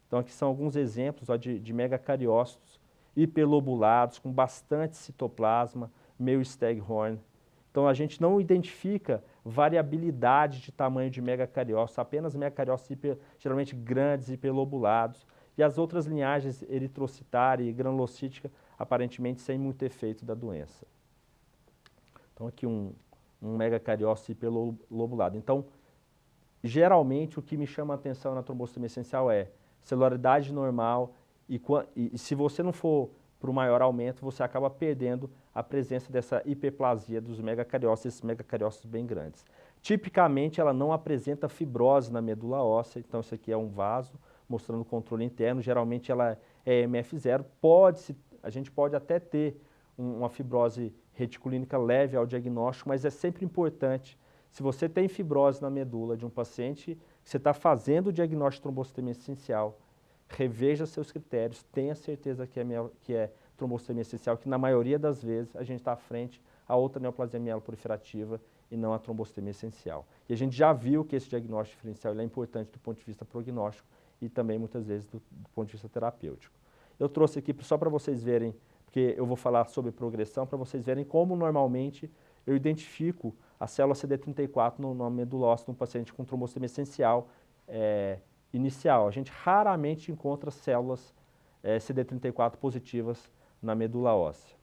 Speaker 2: Então aqui são alguns exemplos de megacariócitos hiperlobulados, com bastante citoplasma, meio Staghorn. Então a gente não identifica variabilidade de tamanho de megacariócitos, apenas megacariócitos geralmente grandes, hiperlobulados, e as outras linhagens eritrocitária e granulocítica aparentemente sem muito efeito da doença. Então aqui um megacariócito hiperlobulado. Então, geralmente o que me chama a atenção na trombocitemia essencial é celularidade normal e se você não for para o maior aumento, você acaba perdendo a presença dessa hiperplasia dos megacariócitos, esses megacariócitos bem grandes. Tipicamente, ela não apresenta fibrose na medula óssea, então isso aqui é um vaso mostrando o controle interno, geralmente ela é MF0, a gente pode até ter uma fibrose reticulínica leve ao diagnóstico, mas é sempre importante, se você tem fibrose na medula de um paciente, você está fazendo o diagnóstico de trombocitemia essencial, reveja seus critérios, tenha certeza que é trombocitemia essencial, que na maioria das vezes a gente está à frente a outra neoplasia mieloproliferativa e não a trombocitemia essencial. E a gente já viu que esse diagnóstico diferencial é importante do ponto de vista prognóstico e também muitas vezes do ponto de vista terapêutico. Eu trouxe aqui só para vocês verem, porque eu vou falar sobre progressão, para vocês verem como normalmente eu identifico a célula CD34 na medula óssea num paciente com trombocitemia essencial inicial. A gente raramente encontra células CD34 positivas na medula óssea.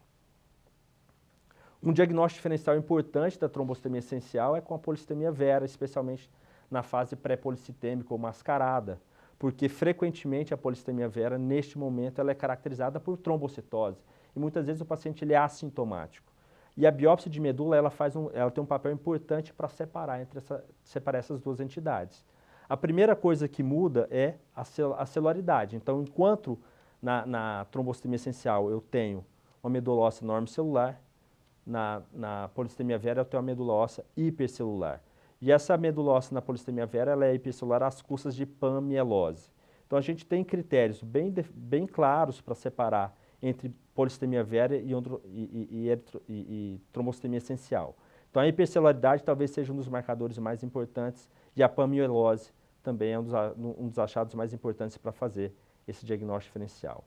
Speaker 2: Um diagnóstico diferencial importante da trombocitemia essencial é com a policitemia vera, especialmente na fase pré-policitêmica ou mascarada, porque frequentemente a policitemia vera, neste momento, ela é caracterizada por trombocitose, e muitas vezes o paciente ele é assintomático. E a biópsia de medula ela tem um papel importante para separar essas duas entidades. A primeira coisa que muda é a celularidade. Então, enquanto na trombocitemia essencial eu tenho uma medula óssea normocelular, na policitemia vera eu tenho uma medula óssea hipercelular. E essa medula óssea na policitemia vera ela é hipercelular às custas de panmielose. Então a gente tem critérios bem claros para separar entre policitemia vera e trombocitemia essencial. Então a hipercelularidade talvez seja um dos marcadores mais importantes e a panmielose também é um dos achados mais importantes para fazer esse diagnóstico diferencial.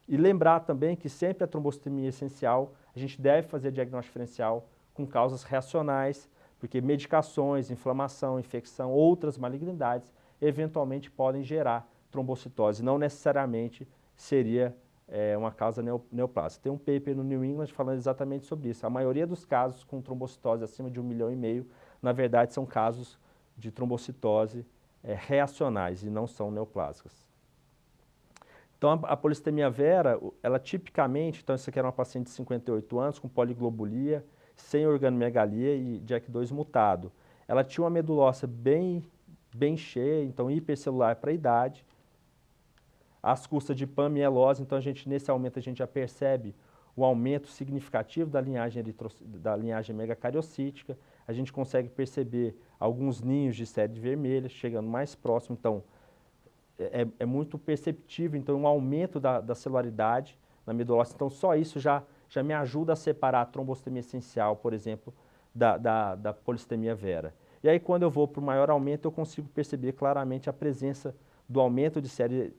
Speaker 2: E lembrar também que sempre a trombocitemia essencial, a gente deve fazer diagnóstico diferencial com causas reacionais, porque medicações, inflamação, infecção, outras malignidades, eventualmente podem gerar trombocitose. Não necessariamente seria uma causa neoplásica. Tem um paper no New England falando exatamente sobre isso. A maioria dos casos com trombocitose acima de 1,5 milhão, na verdade, são casos de trombocitose reacionais e não são neoplásicas. Então, a polissemia vera, ela tipicamente, então, isso aqui era uma paciente de 58 anos, com poliglobulia, sem organomegalia e JAK2 mutado. Ela tinha uma medula óssea bem cheia, então hipercelular para a idade. Às custas de panmielose, então, nesse aumento a gente já percebe o aumento significativo da linhagem megacariocítica. A gente consegue perceber alguns ninhos de sede vermelha, chegando mais próximo, então, é muito perceptível, então, um aumento da celularidade na medula óssea. Então, só isso já me ajuda a separar a trombostemia essencial, por exemplo, da polissemia vera. E aí, quando eu vou para o maior aumento, eu consigo perceber claramente a presença do aumento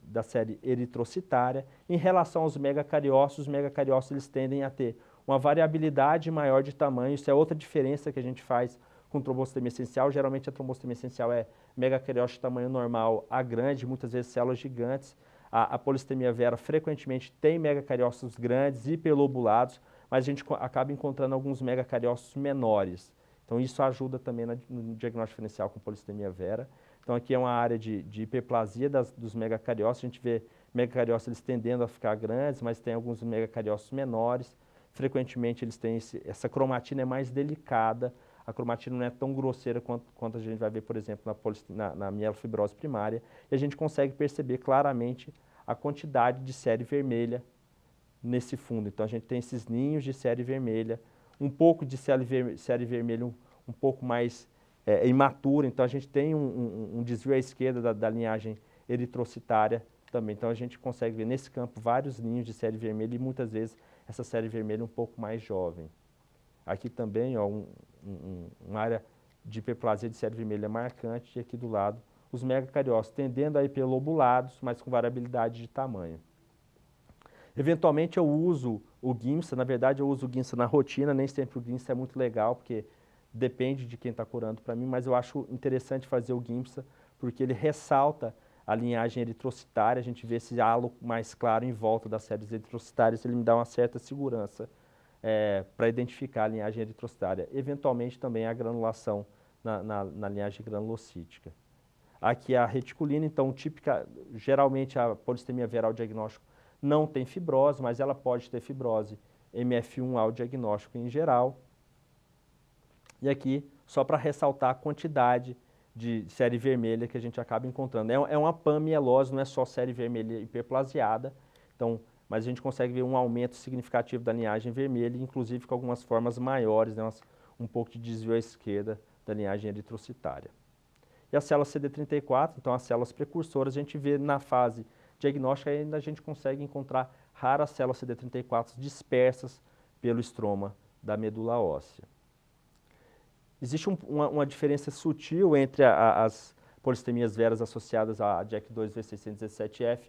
Speaker 2: da série eritrocitária em relação aos megacariócitos. Os megacariócitos eles tendem a ter uma variabilidade maior de tamanho. Isso é outra diferença que a gente faz com trombostemia essencial. Geralmente a trombostemia essencial é megacariócito de tamanho normal a grande, muitas vezes células gigantes. A polissemia vera frequentemente tem megacariócitos grandes, hiperlobulados, mas a gente acaba encontrando alguns megacariócitos menores. Então isso ajuda também no diagnóstico diferencial com polissemia vera. Então aqui é uma área de hiperplasia dos megacariócitos. A gente vê megacariócitos eles tendendo a ficar grandes, mas tem alguns megacariócitos menores. Frequentemente eles têm essa cromatina é mais delicada. A cromatina não é tão grosseira quanto a gente vai ver, por exemplo, na mielofibrose primária. E a gente consegue perceber claramente a quantidade de série vermelha nesse fundo. Então a gente tem esses ninhos de série vermelha, um pouco de série vermelha um pouco mais imatura. Então a gente tem um desvio à esquerda da linhagem eritrocitária também. Então a gente consegue ver nesse campo vários ninhos de série vermelha e muitas vezes essa série vermelha um pouco mais jovem. Aqui também, ó, uma área de hiperplasia de série vermelha marcante, e aqui do lado os megacariócitos tendendo a hiperlobulados, mas com variabilidade de tamanho. Eventualmente eu uso o GIMSA, na verdade eu uso o GIMSA na rotina, nem sempre o GIMSA é muito legal, porque depende de quem está curando para mim, mas eu acho interessante fazer o GIMSA, porque ele ressalta a linhagem eritrocitária, a gente vê esse halo mais claro em volta das séries eritrocitárias, ele me dá uma certa segurança para identificar a linhagem eritrocitária. Eventualmente também a granulação na linhagem granulocítica. Aqui a reticulina, então geralmente a polissemia vera ao diagnóstico não tem fibrose, mas ela pode ter fibrose MF1 ao diagnóstico em geral. E aqui, só para ressaltar a quantidade de série vermelha que a gente acaba encontrando. É uma panmielose, não é só série vermelha hiperplasiada, então, mas a gente consegue ver um aumento significativo da linhagem vermelha, inclusive com algumas formas maiores, né, um pouco de desvio à esquerda da linhagem eritrocitária. E as células CD34, então as células precursoras, a gente vê na fase diagnóstica ainda a gente consegue encontrar raras células CD34 dispersas pelo estroma da medula óssea. Existe uma diferença sutil entre as polissemias veras associadas a JAK2 V617F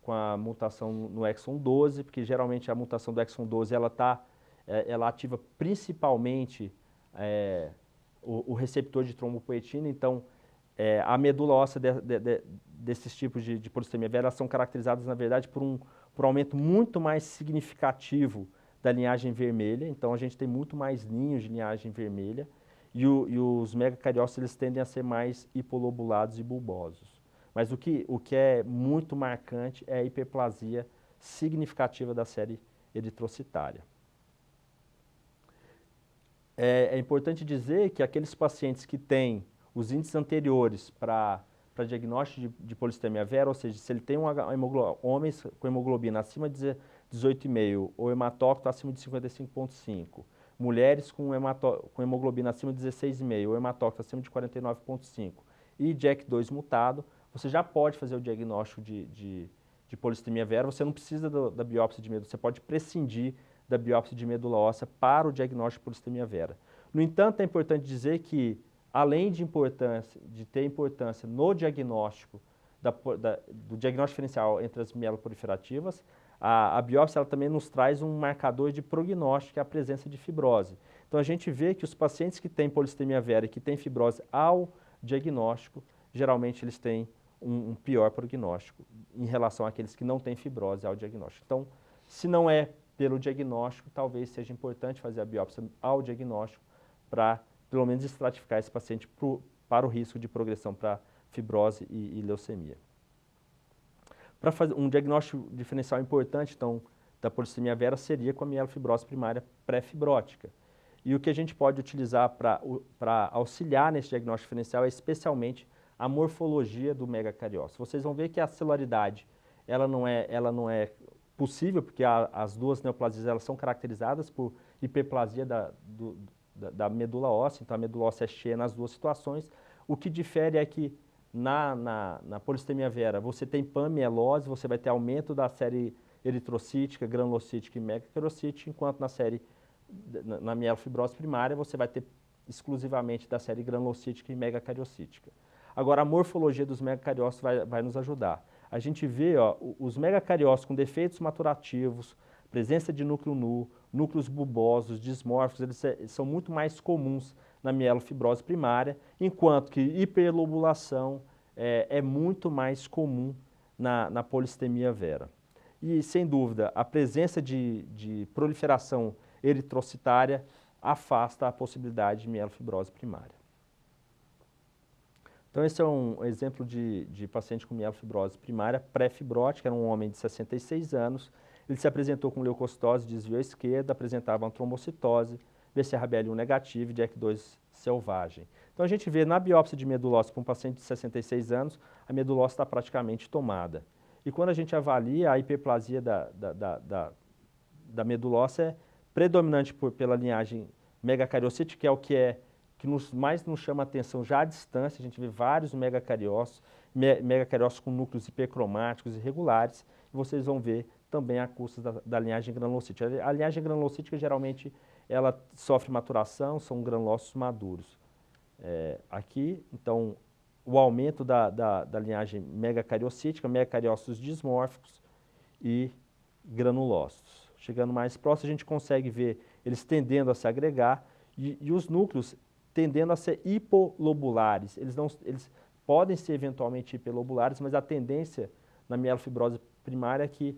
Speaker 2: com a mutação no exon 12, porque geralmente a mutação do exon 12 ela ativa principalmente o receptor de trombopoetina, então a medula óssea desses tipos de polissemia vera elas são caracterizadas, na verdade, por um aumento muito mais significativo da linhagem vermelha, então a gente tem muito mais ninhos de linhagem vermelha, e os megacariócitos eles tendem a ser mais hipolobulados e bulbosos. Mas o que é muito marcante é a hiperplasia significativa da série eritrocitária. É importante dizer que aqueles pacientes que têm os índices anteriores para diagnóstico de polissemia vera, ou seja, se ele tem homens com hemoglobina acima de 18,5 ou hematócrito acima de 55,5, mulheres com hemoglobina acima de 16,5 ou hematócrito acima de 49,5 e JAK2 mutado, você já pode fazer o diagnóstico de polissemia vera, você não precisa da biópsia de medula, você pode prescindir da biópsia de medula óssea para o diagnóstico de polissemia vera. No entanto, é importante dizer que, além de ter importância no diagnóstico, do diagnóstico diferencial entre as mieloproliferativas, a biópsia ela também nos traz um marcador de prognóstico, que é a presença de fibrose. Então a gente vê que os pacientes que têm polissemia vera e que têm fibrose ao diagnóstico, geralmente eles têm um pior prognóstico em relação àqueles que não têm fibrose ao diagnóstico. Então, se não é pelo diagnóstico, talvez seja importante fazer a biópsia ao diagnóstico para, pelo menos, estratificar esse paciente para o risco de progressão para fibrose e leucemia. Para fazer um diagnóstico diferencial importante, então, da polissemia vera seria com a mielofibrose primária pré-fibrótica. E o que a gente pode utilizar para auxiliar nesse diagnóstico diferencial é especialmente a morfologia do megacariócito. Vocês vão ver que a celularidade ela não é possível, porque as duas neoplasias elas são caracterizadas por hiperplasia da medula óssea, então a medula óssea é cheia nas duas situações. O que difere é que na polissemia vera você tem panmielose, você vai ter aumento da série eritrocítica, granulocítica e megacariocítica, enquanto na mielofibrose primária você vai ter exclusivamente da série granulocítica e megacariocítica. Agora, a morfologia dos megacariócitos vai nos ajudar. A gente vê os megacariócitos com defeitos maturativos, presença de núcleo nu, núcleos bulbosos, dismórficos, eles são muito mais comuns na mielofibrose primária, enquanto que hiperlobulação é muito mais comum na polissemia vera. E, sem dúvida, a presença de proliferação eritrocitária afasta a possibilidade de mielofibrose primária. Então, esse é um exemplo de paciente com mielofibrose primária pré-fibrótica, era um homem de 66 anos, ele se apresentou com leucocitose, desvio à esquerda, apresentava uma trombocitose, BCRBL1 negativo e JAK2 selvagem. Então, a gente vê na biópsia de medula óssea para um paciente de 66 anos, a medula óssea está praticamente tomada. E quando a gente avalia a hiperplasia da medula óssea, é predominante pela linhagem megacariocítica, que é o que mais nos chama a atenção já à distância. A gente vê vários megacariócitos com núcleos hipercromáticos irregulares, e vocês vão ver também a custas da linhagem granulocítica. A linhagem granulocítica, geralmente, ela sofre maturação, são granulócitos maduros. Aqui, então, o aumento da linhagem megacariocítica, megacariócitos dismórficos e granulócitos. Chegando mais próximo, a gente consegue ver eles tendendo a se agregar e os núcleos tendendo a ser hipolobulares. Eles podem ser eventualmente hiperlobulares, mas a tendência na mielofibrose primária é que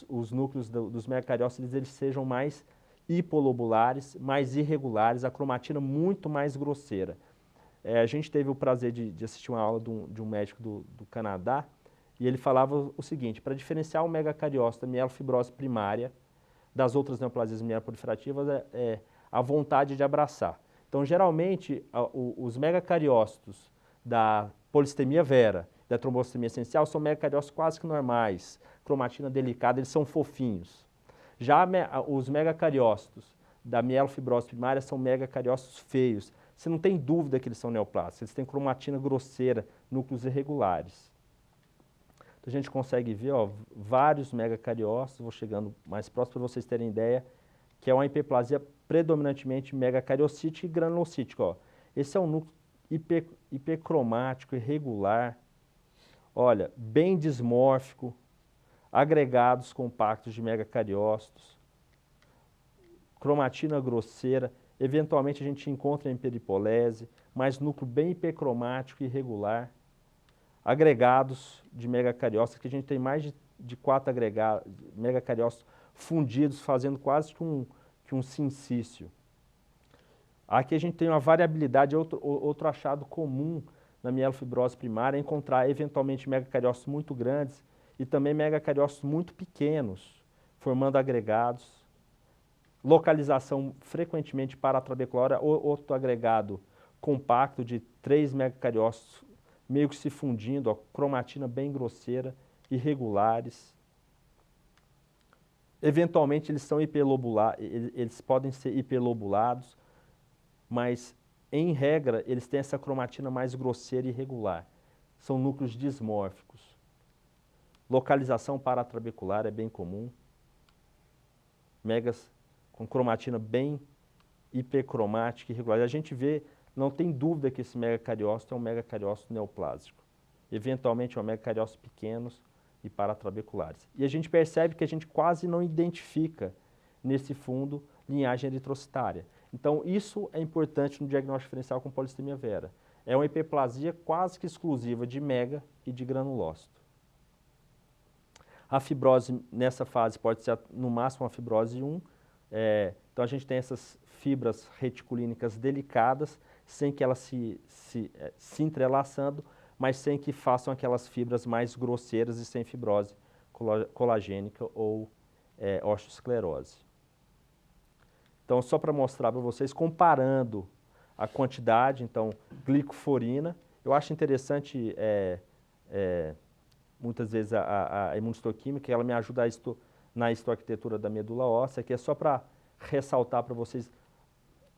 Speaker 2: os núcleos dos megacariócitos eles sejam mais hipolobulares, mais irregulares, a cromatina muito mais grosseira. A gente teve o prazer de assistir uma aula de um médico do Canadá, e ele falava o seguinte: para diferenciar o megacariócito da mielofibrose primária das outras neoplasias mieloproliferativas é a vontade de abraçar. Então, geralmente, os megacariócitos da polissemia vera, da trombocitostomia essencial, são megacariócitos quase que normais, cromatina delicada, eles são fofinhos. Já os megacariócitos da mielofibrose primária são megacariócitos feios. Você não tem dúvida que eles são neoplásicos, eles têm cromatina grosseira, núcleos irregulares. Então, a gente consegue ver vários megacariócitos, vou chegando mais próximo para vocês terem ideia, que é uma hiperplasia predominantemente megacariocítica e granulocítica. Esse é um núcleo hipercromático, irregular, olha, bem dismórfico, agregados compactos de megacariócitos, cromatina grosseira, eventualmente a gente encontra em peripolese, mas núcleo bem hipercromático e irregular, agregados de megacariócitos, que a gente tem mais de 4 megacariócitos fundidos, fazendo quase que um sincício. Aqui a gente tem uma variabilidade, outro achado comum na mielofibrose primária é encontrar eventualmente megacariócitos muito grandes e também megacariócitos muito pequenos, formando agregados. Localização frequentemente paratrabecular, outro agregado compacto de 3 megacariócitos meio que se fundindo, cromatina bem grosseira, irregulares. Eventualmente eles são eles podem ser hiperlobulados, mas em regra eles têm essa cromatina mais grosseira e irregular. São núcleos dismórficos. Localização paratrabecular é bem comum. Megas com cromatina bem hipercromática e irregular. A gente vê, não tem dúvida que esse megacariócito é um megacariócito neoplásico. Eventualmente é um megacariócito pequenos e paratrabeculares. E a gente percebe que a gente quase não identifica nesse fundo linhagem eritrocitária. Então, isso é importante no diagnóstico diferencial com polissemia vera. É uma hiperplasia quase que exclusiva de mega e de granulócito. A fibrose nessa fase pode ser no máximo uma fibrose 1. Então, a gente tem essas fibras reticulínicas delicadas. sem que elas se entrelaçando, mas sem que façam aquelas fibras mais grosseiras e sem fibrose colagênica ou osteosclerose. Então, só para mostrar para vocês, comparando a quantidade, então, glicoforina, eu acho interessante, muitas vezes, a imunistoquímica, ela me ajuda na histoarquitetura da medula óssea, que é só para ressaltar para vocês,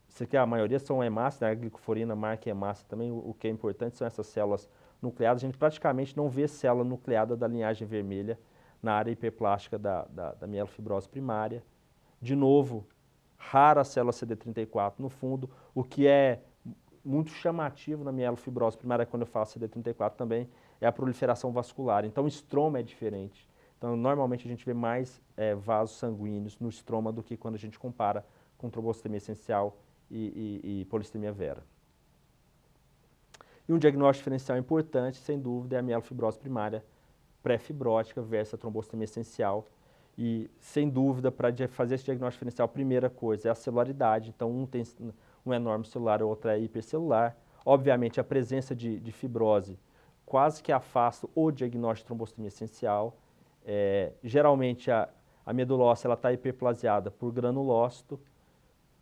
Speaker 2: isso aqui a maioria são hemácias, né? A glicoforina marca hemácia também, o que é importante são essas células nucleadas. A gente praticamente não vê célula nucleada da linhagem vermelha na área hiperplástica da mielofibrose primária. De novo, rara a célula CD34 no fundo, o que é muito chamativo na mielofibrose primária, quando eu falo CD34 também, é a proliferação vascular. Então o estroma é diferente. Então normalmente a gente vê mais vasos sanguíneos no estroma do que quando a gente compara com trombocitemia essencial e polissemia vera. E um diagnóstico diferencial importante, sem dúvida, é a mielofibrose primária pré-fibrótica versus a trombocitemia essencial. E, sem dúvida, para fazer esse diagnóstico diferencial, a primeira coisa é a celularidade. Então, um é enorme celular, o outro é hipercelular. Obviamente, a presença de fibrose quase que afasta o diagnóstico de trombocitemia essencial. Geralmente, a medula óssea está hiperplasiada por granulócito,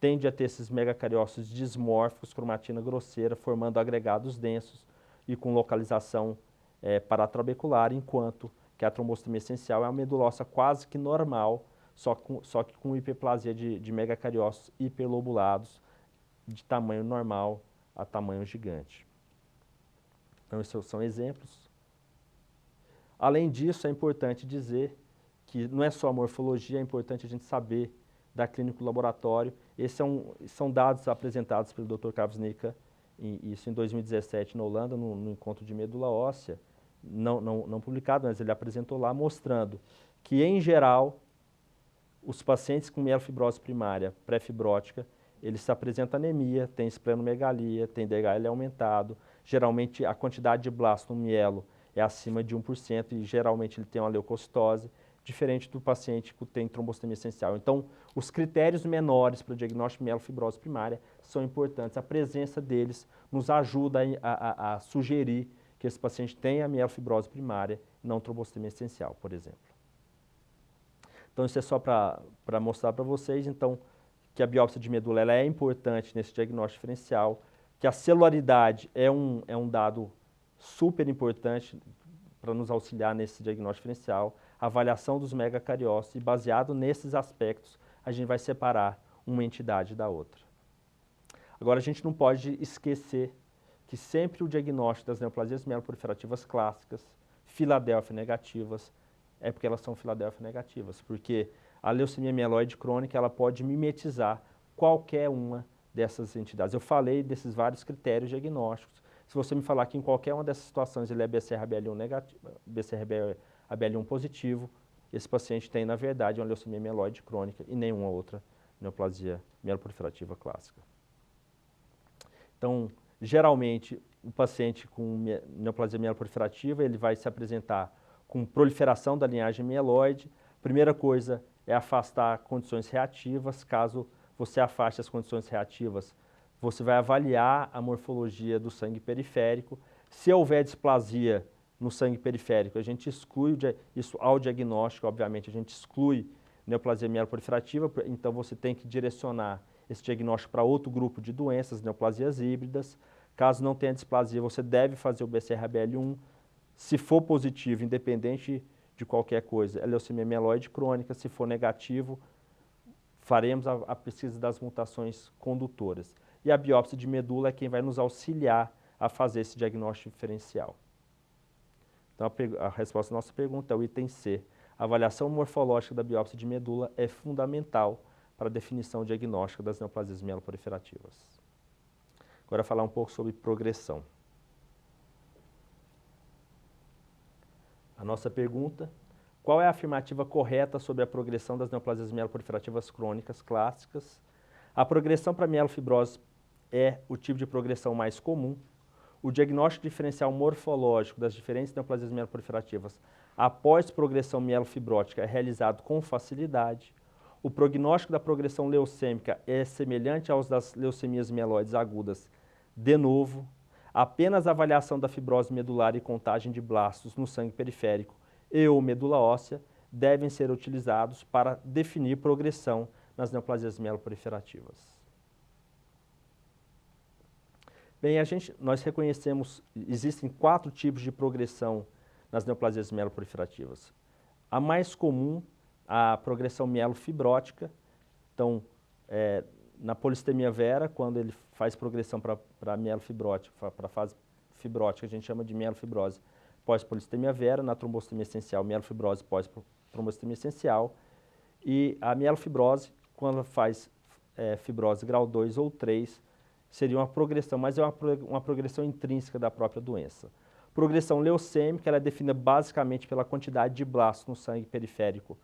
Speaker 2: tende a ter esses megacariócitos dismórficos, cromatina grosseira, formando agregados densos e com localização paratrabecular, enquanto que a trombocitemia essencial é uma medula óssea quase que normal, só que com hiperplasia de megacariócitos hiperlobulados, de tamanho normal a tamanho gigante. Então, esses são exemplos. Além disso, é importante dizer que não é só a morfologia, é importante a gente saber da clínica do laboratório. Esses são dados apresentados pelo Dr. Carlos Nica, isso em 2017 na Holanda, no encontro de medula óssea, não publicado, mas ele apresentou lá, mostrando que, em geral, os pacientes com mielofibrose primária pré-fibrótica, eles se apresentam anemia, tem esplenomegalia, tem DHL aumentado, geralmente a quantidade de blasto no mielo é acima de 1% e geralmente ele tem uma leucocitose, diferente do paciente que tem trombocitemia essencial. Então, os critérios menores para o diagnóstico de mielofibrose primária são importantes. A presença deles nos ajuda a sugerir que esse paciente tenha mielofibrose primária, não trombocitemia essencial, por exemplo. Então, isso é só para mostrar para vocês, então, que a biópsia de medula ela é importante nesse diagnóstico diferencial, que a celularidade é um dado super importante para nos auxiliar nesse diagnóstico diferencial, a avaliação dos megacariócitos, e baseado nesses aspectos, a gente vai separar uma entidade da outra. Agora, a gente não pode esquecer que sempre o diagnóstico das neoplasias mieloproliferativas clássicas, Filadélfia negativas, é porque elas são Filadélfia negativas, porque a leucemia mieloide crônica ela pode mimetizar qualquer uma dessas entidades. Eu falei desses vários critérios diagnósticos. Se você me falar que em qualquer uma dessas situações ele é BCR-ABL1 negativo, BCR-ABL1 positivo, esse paciente tem, na verdade, uma leucemia mieloide crônica e nenhuma outra neoplasia mieloproliferativa clássica. Então, geralmente, o paciente com neoplasia mieloproliferativa, ele vai se apresentar com proliferação da linhagem mieloide. Primeira coisa é afastar condições reativas. Caso você afaste as condições reativas, você vai avaliar a morfologia do sangue periférico. Se houver displasia no sangue periférico, a gente exclui isso ao diagnóstico, obviamente, a gente exclui neoplasia mieloproliferativa, então você tem que direcionar esse diagnóstico para outro grupo de doenças, neoplasias híbridas. Caso não tenha displasia, você deve fazer o BCR-ABL1. Se for positivo, independente de qualquer coisa, é leucemia mieloide crônica. Se for negativo, faremos a pesquisa das mutações condutoras. E a biópsia de medula é quem vai nos auxiliar a fazer esse diagnóstico diferencial. Então, a resposta à nossa pergunta é o item C. A avaliação morfológica da biópsia de medula é fundamental para a definição diagnóstica das neoplasias mieloproliferativas. Agora, falar um pouco sobre progressão. A nossa pergunta: qual é a afirmativa correta sobre a progressão das neoplasias mieloproliferativas crônicas clássicas? A progressão para mielofibrose é o tipo de progressão mais comum. O diagnóstico diferencial morfológico das diferentes neoplasias mieloproliferativas após progressão mielofibrótica é realizado com facilidade. O prognóstico da progressão leucêmica é semelhante aos das leucemias mieloides agudas De novo, apenas a avaliação da fibrose medular e contagem de blastos no sangue periférico e ou medula óssea devem ser utilizados para definir progressão nas neoplasias mieloproliferativas. Bem, nós reconhecemos, existem 4 tipos de progressão nas neoplasias mieloproliferativas. A mais comum, a progressão mielofibrótica. Então, na polistemia vera, quando ele faz progressão para mielofibrótica, para a fase fibrótica, a gente chama de mielofibrose pós-polistemia vera. Na trombostomia essencial, mielofibrose pós-trombostomia essencial. E a mielofibrose, quando faz fibrose grau 2 ou 3, seria uma progressão, mas é uma progressão intrínseca da própria doença. Progressão leucêmica, ela é definida basicamente pela quantidade de blastos no sangue periférico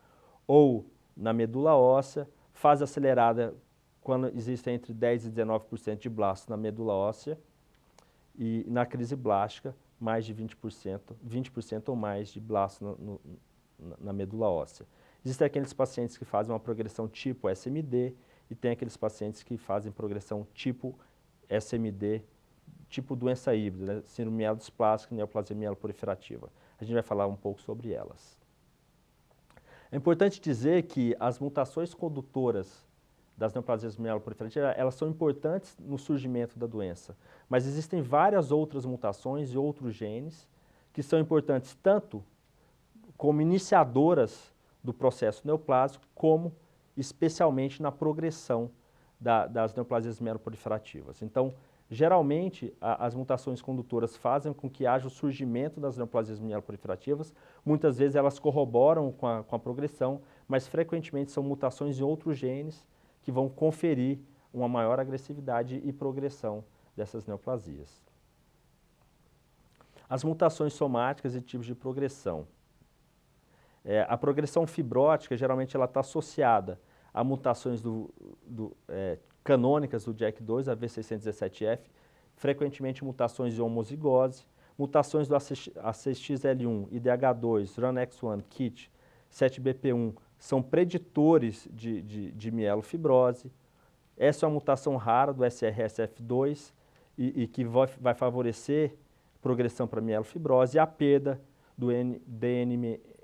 Speaker 2: ou na medula óssea. Fase acelerada, quando existem entre 10% e 19% de blastos na medula óssea. E na crise blástica, mais de 20% ou mais de blastos na medula óssea. Existem aqueles pacientes que fazem uma progressão tipo SMD e tem aqueles pacientes que fazem progressão tipo SMD, tipo doença híbrida, né? Síndrome mielodysplásica e neoplasia mieloproliferativa. A gente vai falar um pouco sobre elas. É importante dizer que as mutações condutoras das neoplasias mieloproliferativas, elas são importantes no surgimento da doença, mas existem várias outras mutações e outros genes que são importantes tanto como iniciadoras do processo neoplásico, como especialmente na progressão das neoplasias mieloproliferativas. Então, geralmente, as mutações condutoras fazem com que haja o surgimento das neoplasias mieloproliferativas. Muitas vezes elas corroboram com a progressão, mas frequentemente são mutações em outros genes que vão conferir uma maior agressividade e progressão dessas neoplasias. As mutações somáticas e tipos de progressão. A progressão fibrótica, geralmente, ela está associada a mutações canônicas do JAK2, a V617F, frequentemente mutações de homozigose, mutações do ACXL1, IDH2, RUNX1, KIT, 7BP1, são preditores de mielofibrose. Essa é uma mutação rara do SRSF2 e que vai favorecer progressão para mielofibrose, e a perda do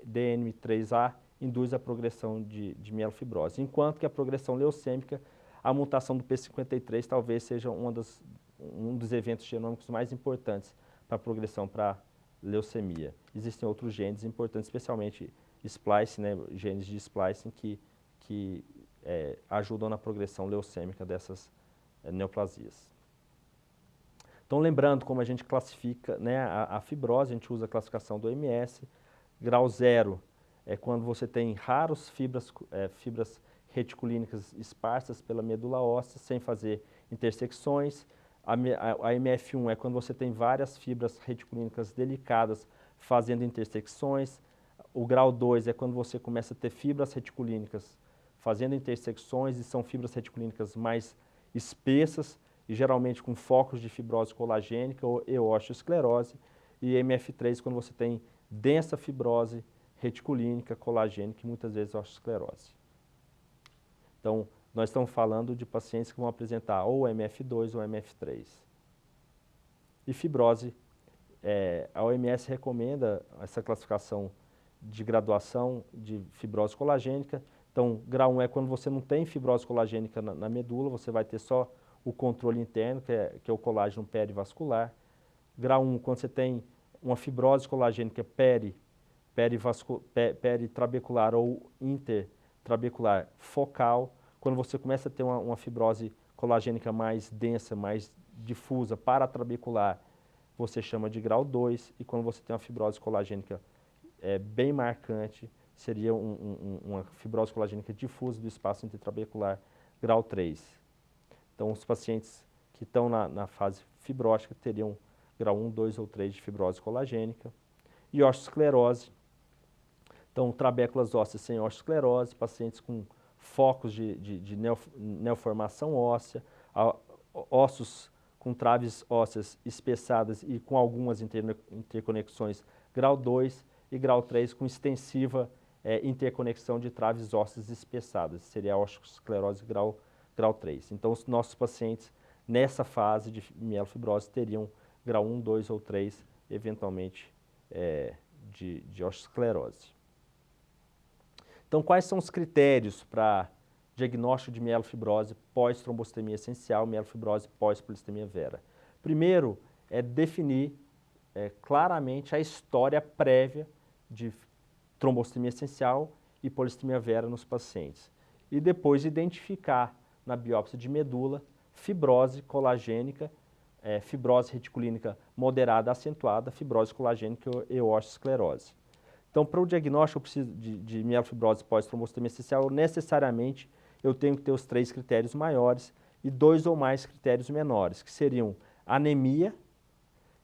Speaker 2: DNM3A induz a progressão de mielofibrose, enquanto que a progressão leucêmica, a mutação do P53 talvez seja um dos eventos genômicos mais importantes para a progressão para leucemia. Existem outros genes importantes, especialmente splicing, né, genes de splicing que ajudam na progressão leucêmica dessas neoplasias. Então, lembrando como a gente classifica, né, a fibrose, a gente usa a classificação do OMS. Grau 0 é quando você tem raros fibras reticulínicas esparsas pela medula óssea, sem fazer intersecções. A MF1 é quando você tem várias fibras reticulínicas delicadas fazendo intersecções. O grau 2 é quando você começa a ter fibras reticulínicas fazendo intersecções, e são fibras reticulínicas mais espessas, e geralmente com focos de fibrose colagênica e osteoesclerose. E MF3 quando você tem densa fibrose reticulínica, colagênica e muitas vezes osteoesclerose. Então, nós estamos falando de pacientes que vão apresentar ou MF2 ou MF3. E fibrose, a OMS recomenda essa classificação de graduação de fibrose colagênica. Então, grau 1 é quando você não tem fibrose colagênica na medula, você vai ter só o controle interno, que é o colágeno perivascular. Grau 1, quando você tem uma fibrose colagênica peritrabecular ou intertrabecular focal. Quando você começa a ter uma fibrose colagênica mais densa, mais difusa, paratrabecular, você chama de grau 2. E quando você tem uma fibrose colagênica bem marcante, seria uma fibrose colagênica difusa do espaço intertrabecular, grau 3. Então, os pacientes que estão na fase fibrótica teriam grau 1, 2 ou 3 de fibrose colagênica. E osteoesclerose. Então, trabéculas ósseas sem osteoesclerose, pacientes com focos de neoformação óssea, ossos com traves ósseas espessadas e com algumas interconexões, grau 2, e grau 3 com extensiva interconexão de traves ósseas espessadas, seria a osteoesclerose grau 3. Então, os nossos pacientes nessa fase de mielofibrose, teriam grau 1, 2 ou 3, eventualmente, de osteosclerose. Então, quais são os critérios para diagnóstico de mielofibrose pós-trombostomia essencial, mielofibrose pós-polistemia vera? Primeiro, é definir claramente a história prévia de trombostomia essencial e polistemia vera nos pacientes. E depois identificar na biópsia de medula fibrose colagênica, fibrose reticulínica moderada acentuada, fibrose colagênica e osteosclerose. Então, para o diagnóstico eu preciso de mielofibrose pós-trombostomia essencial, necessariamente eu tenho que ter os 3 critérios maiores e 2 ou mais critérios menores, que seriam anemia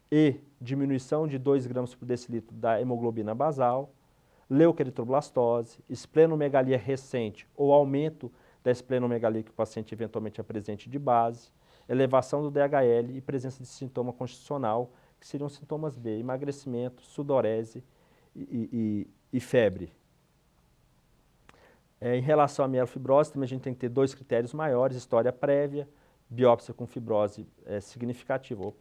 Speaker 2: e diminuição de 2 gramas por decilitro da hemoglobina basal, leucoeritroblastose, esplenomegalia recente ou aumento da esplenomegalia que o paciente eventualmente apresente de base, elevação do DHL e presença de sintoma constitucional, que seriam sintomas B, emagrecimento, sudorese e febre. Em relação à mielofibrose, também a gente tem que ter 2 critérios maiores, história prévia, biópsia com fibrose significativa,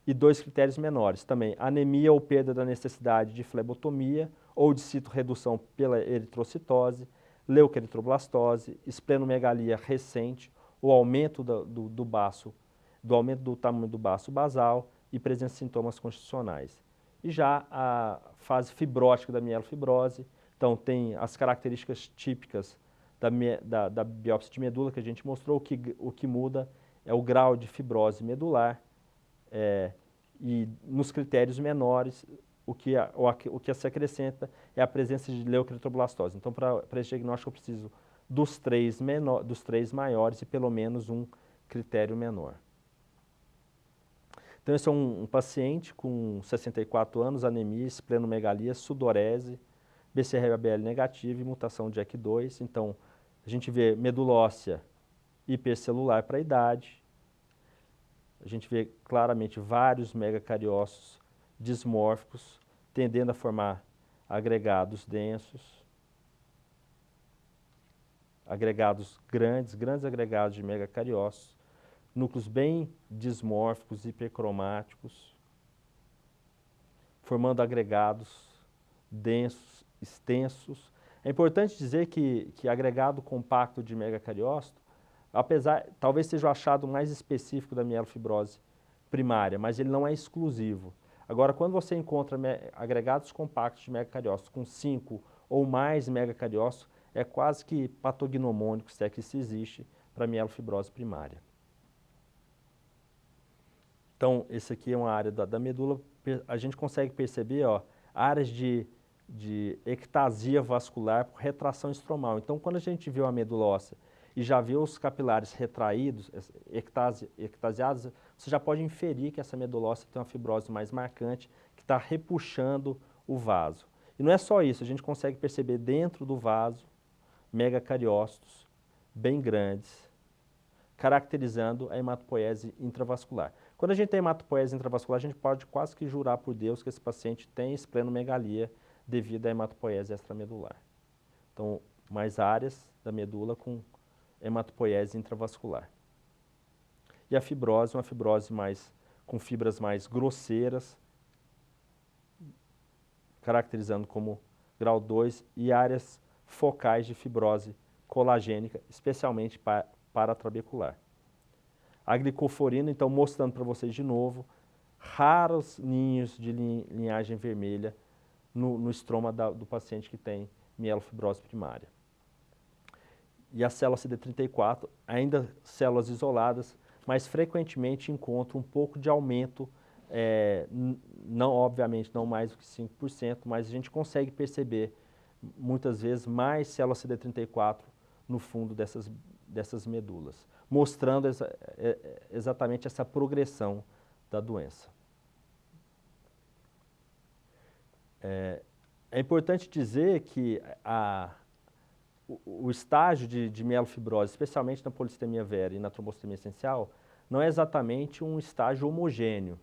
Speaker 2: e 2 critérios menores, também anemia ou perda da necessidade de flebotomia ou de citorredução pela eritrocitose, leucoeritroblastose, esplenomegalia recente ou aumento aumento do tamanho do baço basal e presença de sintomas constitucionais. E já a fase fibrótica da mielofibrose, então tem as características típicas da biópsia de medula que a gente mostrou, o que muda é o grau de fibrose medular, e nos critérios menores, o que se acrescenta é a presença de leucoeritroblastose. Então, para esse diagnóstico, eu preciso dos 3 maiores e pelo menos um critério menor. Então, esse é um paciente com 64 anos, anemia, esplenomegalia, sudorese, BCR-ABL negativo e mutação de JAK2. Então, a gente vê medula óssea hipercelular para a idade. A gente vê claramente vários megacariócitos dismórficos, tendendo a formar agregados densos, agregados grandes agregados de megacariócitos, núcleos bem dismórficos, hipercromáticos, formando agregados densos, extensos. É importante dizer que agregado compacto de megacariócito, talvez seja o achado mais específico da mielofibrose primária, mas ele não é exclusivo. Agora, quando você encontra agregados compactos de megacariócitos com 5 ou mais megacariócitos, é quase que patognomônico, se é que isso existe, para mielofibrose primária. Então, esse aqui é uma área da medula, a gente consegue perceber áreas de ectasia vascular por retração estromal. Então, quando a gente vê uma medula óssea e já vê os capilares retraídos, ectasiados, você já pode inferir que essa medula óssea tem uma fibrose mais marcante, que está repuxando o vaso. E não é só isso, a gente consegue perceber dentro do vaso megacariócitos bem grandes, caracterizando a hematopoiese intravascular. Quando a gente tem hematopoiese intravascular, a gente pode quase que jurar por Deus que esse paciente tem esplenomegalia devido à hematopoiese extramedular. Então, mais áreas da medula com hematopoiese intravascular. E a fibrose, uma fibrose com fibras mais grosseiras, caracterizando como grau 2, e áreas focais de fibrose colagênica, especialmente paratrabecular. A glicoforina, então, mostrando para vocês de novo, raros ninhos de linhagem vermelha no estroma do paciente que tem mielofibrose primária. E a célula CD34, ainda células isoladas, mas frequentemente encontra um pouco de aumento, obviamente não mais do que 5%, mas a gente consegue perceber muitas vezes mais células CD34 no fundo dessas medulas, mostrando exatamente essa progressão da doença. É importante dizer que o estágio de mielofibrose, especialmente na polistemia vera e na trombostomia essencial, não é exatamente um estágio homogêneo.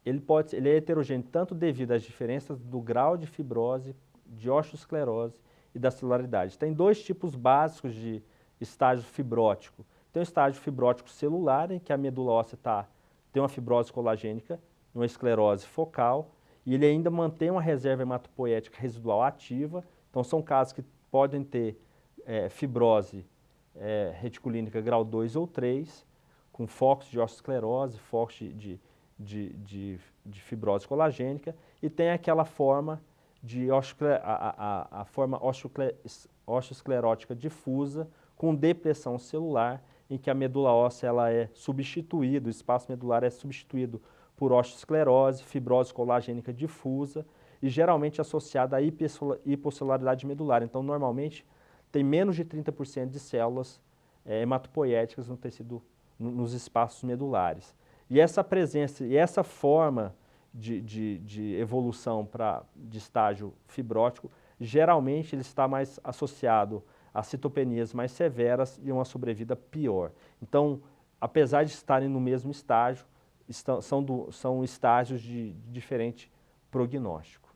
Speaker 2: Ele é heterogêneo tanto devido às diferenças do grau de fibrose, de osteosclerose e da celularidade. Tem 2 tipos básicos de estágio fibrótico, Tem o estágio fibrótico celular, em que a medula óssea tem uma fibrose colagênica, uma esclerose focal, e ele ainda mantém uma reserva hematopoética residual ativa. Então, são casos que podem ter fibrose reticulínica grau 2 ou 3, com focos de osteosclerose, focos de fibrose colagênica, e tem aquela forma a forma osteosclerótica difusa, com depressão celular, em que a medula óssea ela é substituída, o espaço medular é substituído por osteosclerose, fibrose colagênica difusa, e geralmente associada à hipocelularidade medular. Então, normalmente, tem menos de 30% de células hematopoéticas no tecido, nos espaços medulares. E essa presença, e essa forma de evolução de estágio fibrótico, geralmente ele está mais associado a citopenias mais severas e uma sobrevida pior. Então, apesar de estarem no mesmo estágio, são estágios de diferente prognóstico.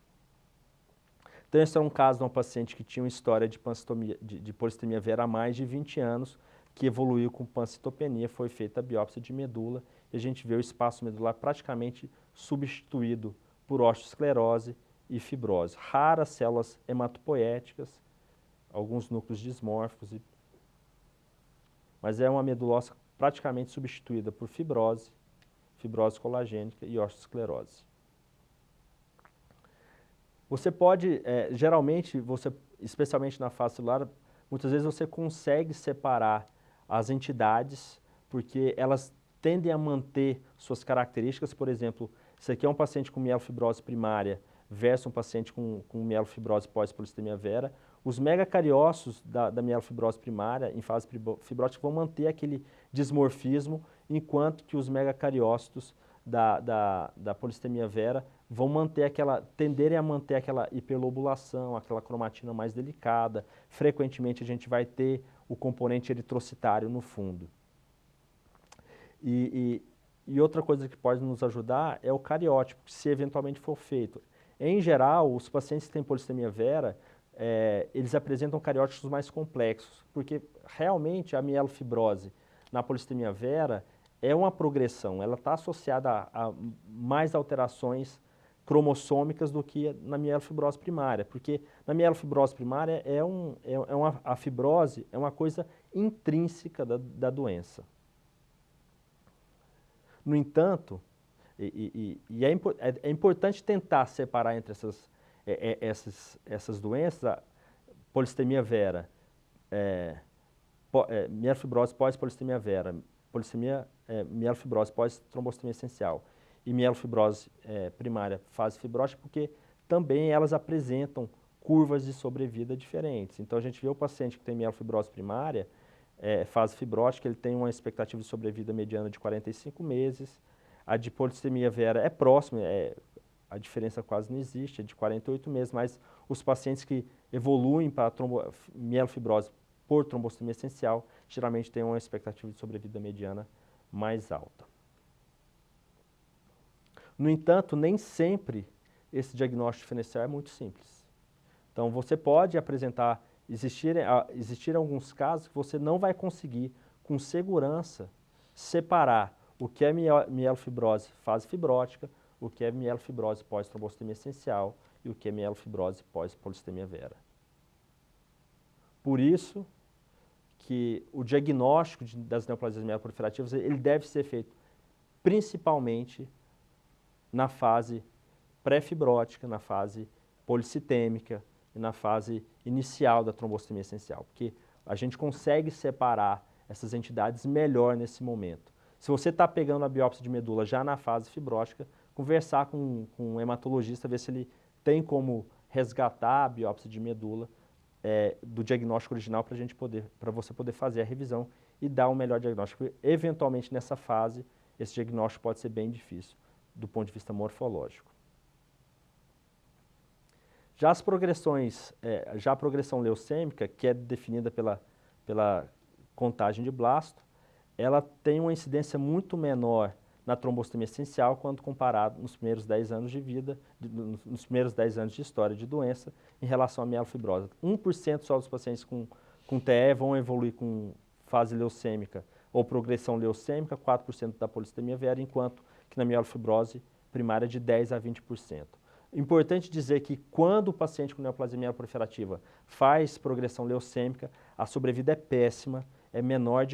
Speaker 2: Então, esse é um caso de uma paciente que tinha uma história de polissemia vera há mais de 20 anos, que evoluiu com pancitopenia, foi feita a biópsia de medula, e a gente vê o espaço medular praticamente substituído por osteosclerose e fibrose. Raras células hematopoéticas, alguns núcleos dismórficos, mas é uma medula óssea praticamente substituída por fibrose colagênica e osteosclerose. Você pode, geralmente, especialmente na fase celular, muitas vezes você consegue separar as entidades, porque elas tendem a manter suas características. Por exemplo, esse aqui é um paciente com mielofibrose primária versus um paciente com mielofibrose pós-polissemia vera. Os megacariócitos da mielofibrose primária, em fase fibrótica, vão manter aquele dismorfismo, enquanto que os megacariócitos da polissemia vera vão tenderem a manter aquela hiperlobulação, aquela cromatina mais delicada. Frequentemente a gente vai ter o componente eritrocitário no fundo. E outra coisa que pode nos ajudar é o cariótipo, se eventualmente for feito. Em geral, os pacientes que têm polissemia vera, eles apresentam cariótipos mais complexos, porque realmente a mielofibrose na polissemia vera é uma progressão, ela está associada a mais alterações cromossômicas do que na mielofibrose primária, porque na mielofibrose primária a fibrose é uma coisa intrínseca da doença. No entanto, é importante tentar separar entre essas doenças, a polissemia vera, mielofibrose pós-polissemia vera, mielofibrose pós-trombostomia essencial e mielofibrose primária fase fibrótica, porque também elas apresentam curvas de sobrevida diferentes. Então, a gente vê o paciente que tem mielofibrose primária, fase fibrótica, ele tem uma expectativa de sobrevida mediana de 45 meses. A de polissemia vera é próxima, a diferença quase não existe, é de 48 meses, mas os pacientes que evoluem para mielofibrose por trombostomia essencial, geralmente têm uma expectativa de sobrevida mediana mais alta. No entanto, nem sempre esse diagnóstico diferencial é muito simples. Então, você pode apresentar, existirem alguns casos que você não vai conseguir, com segurança, separar o que é mielofibrose fase fibrótica, o que é mielofibrose pós-trombostomia essencial e o que é mielofibrose pós-polissemia vera. Por isso que o diagnóstico das neoplasias mieloproliferativas ele deve ser feito principalmente na fase pré-fibrótica, na fase policitêmica e na fase inicial da trombostomia essencial, porque a gente consegue separar essas entidades melhor nesse momento. Se você está pegando a biópsia de medula já na fase fibrótica, conversar com um hematologista, ver se ele tem como resgatar a biópsia de medula do diagnóstico original para você poder fazer a revisão e dar um melhor diagnóstico. Eventualmente, nessa fase, esse diagnóstico pode ser bem difícil do ponto de vista morfológico. Já as progressões, já a progressão leucêmica, que é definida pela contagem de blasto, ela tem uma incidência muito menor na trombostomia essencial quando comparado nos primeiros 10 anos de vida, nos primeiros 10 anos de história de doença, em relação à mielofibrose. 1% só dos pacientes com TE vão evoluir com fase leucêmica ou progressão leucêmica, 4% da polissemia vera, enquanto que na mielofibrose primária de 10% a 20%. Importante dizer que quando o paciente com neoplasia mieloproliferativa faz progressão leucêmica, a sobrevida é péssima, é menor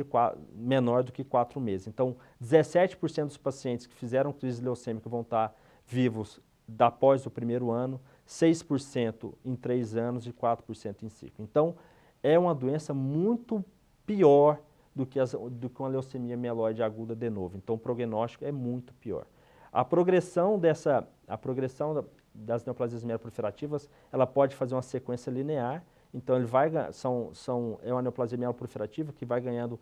Speaker 2: do que 4 meses. Então, 17% dos pacientes que fizeram crise leucêmica vão estar vivos após o primeiro ano, 6% em 3 anos e 4% em 5. Então, é uma doença muito pior do que uma leucemia mieloide aguda de novo. Então, o prognóstico é muito pior. A progressão das neoplasias mieloproliferativas, ela pode fazer uma sequência linear. Então, é uma neoplasia mieloproliferativa que vai ganhando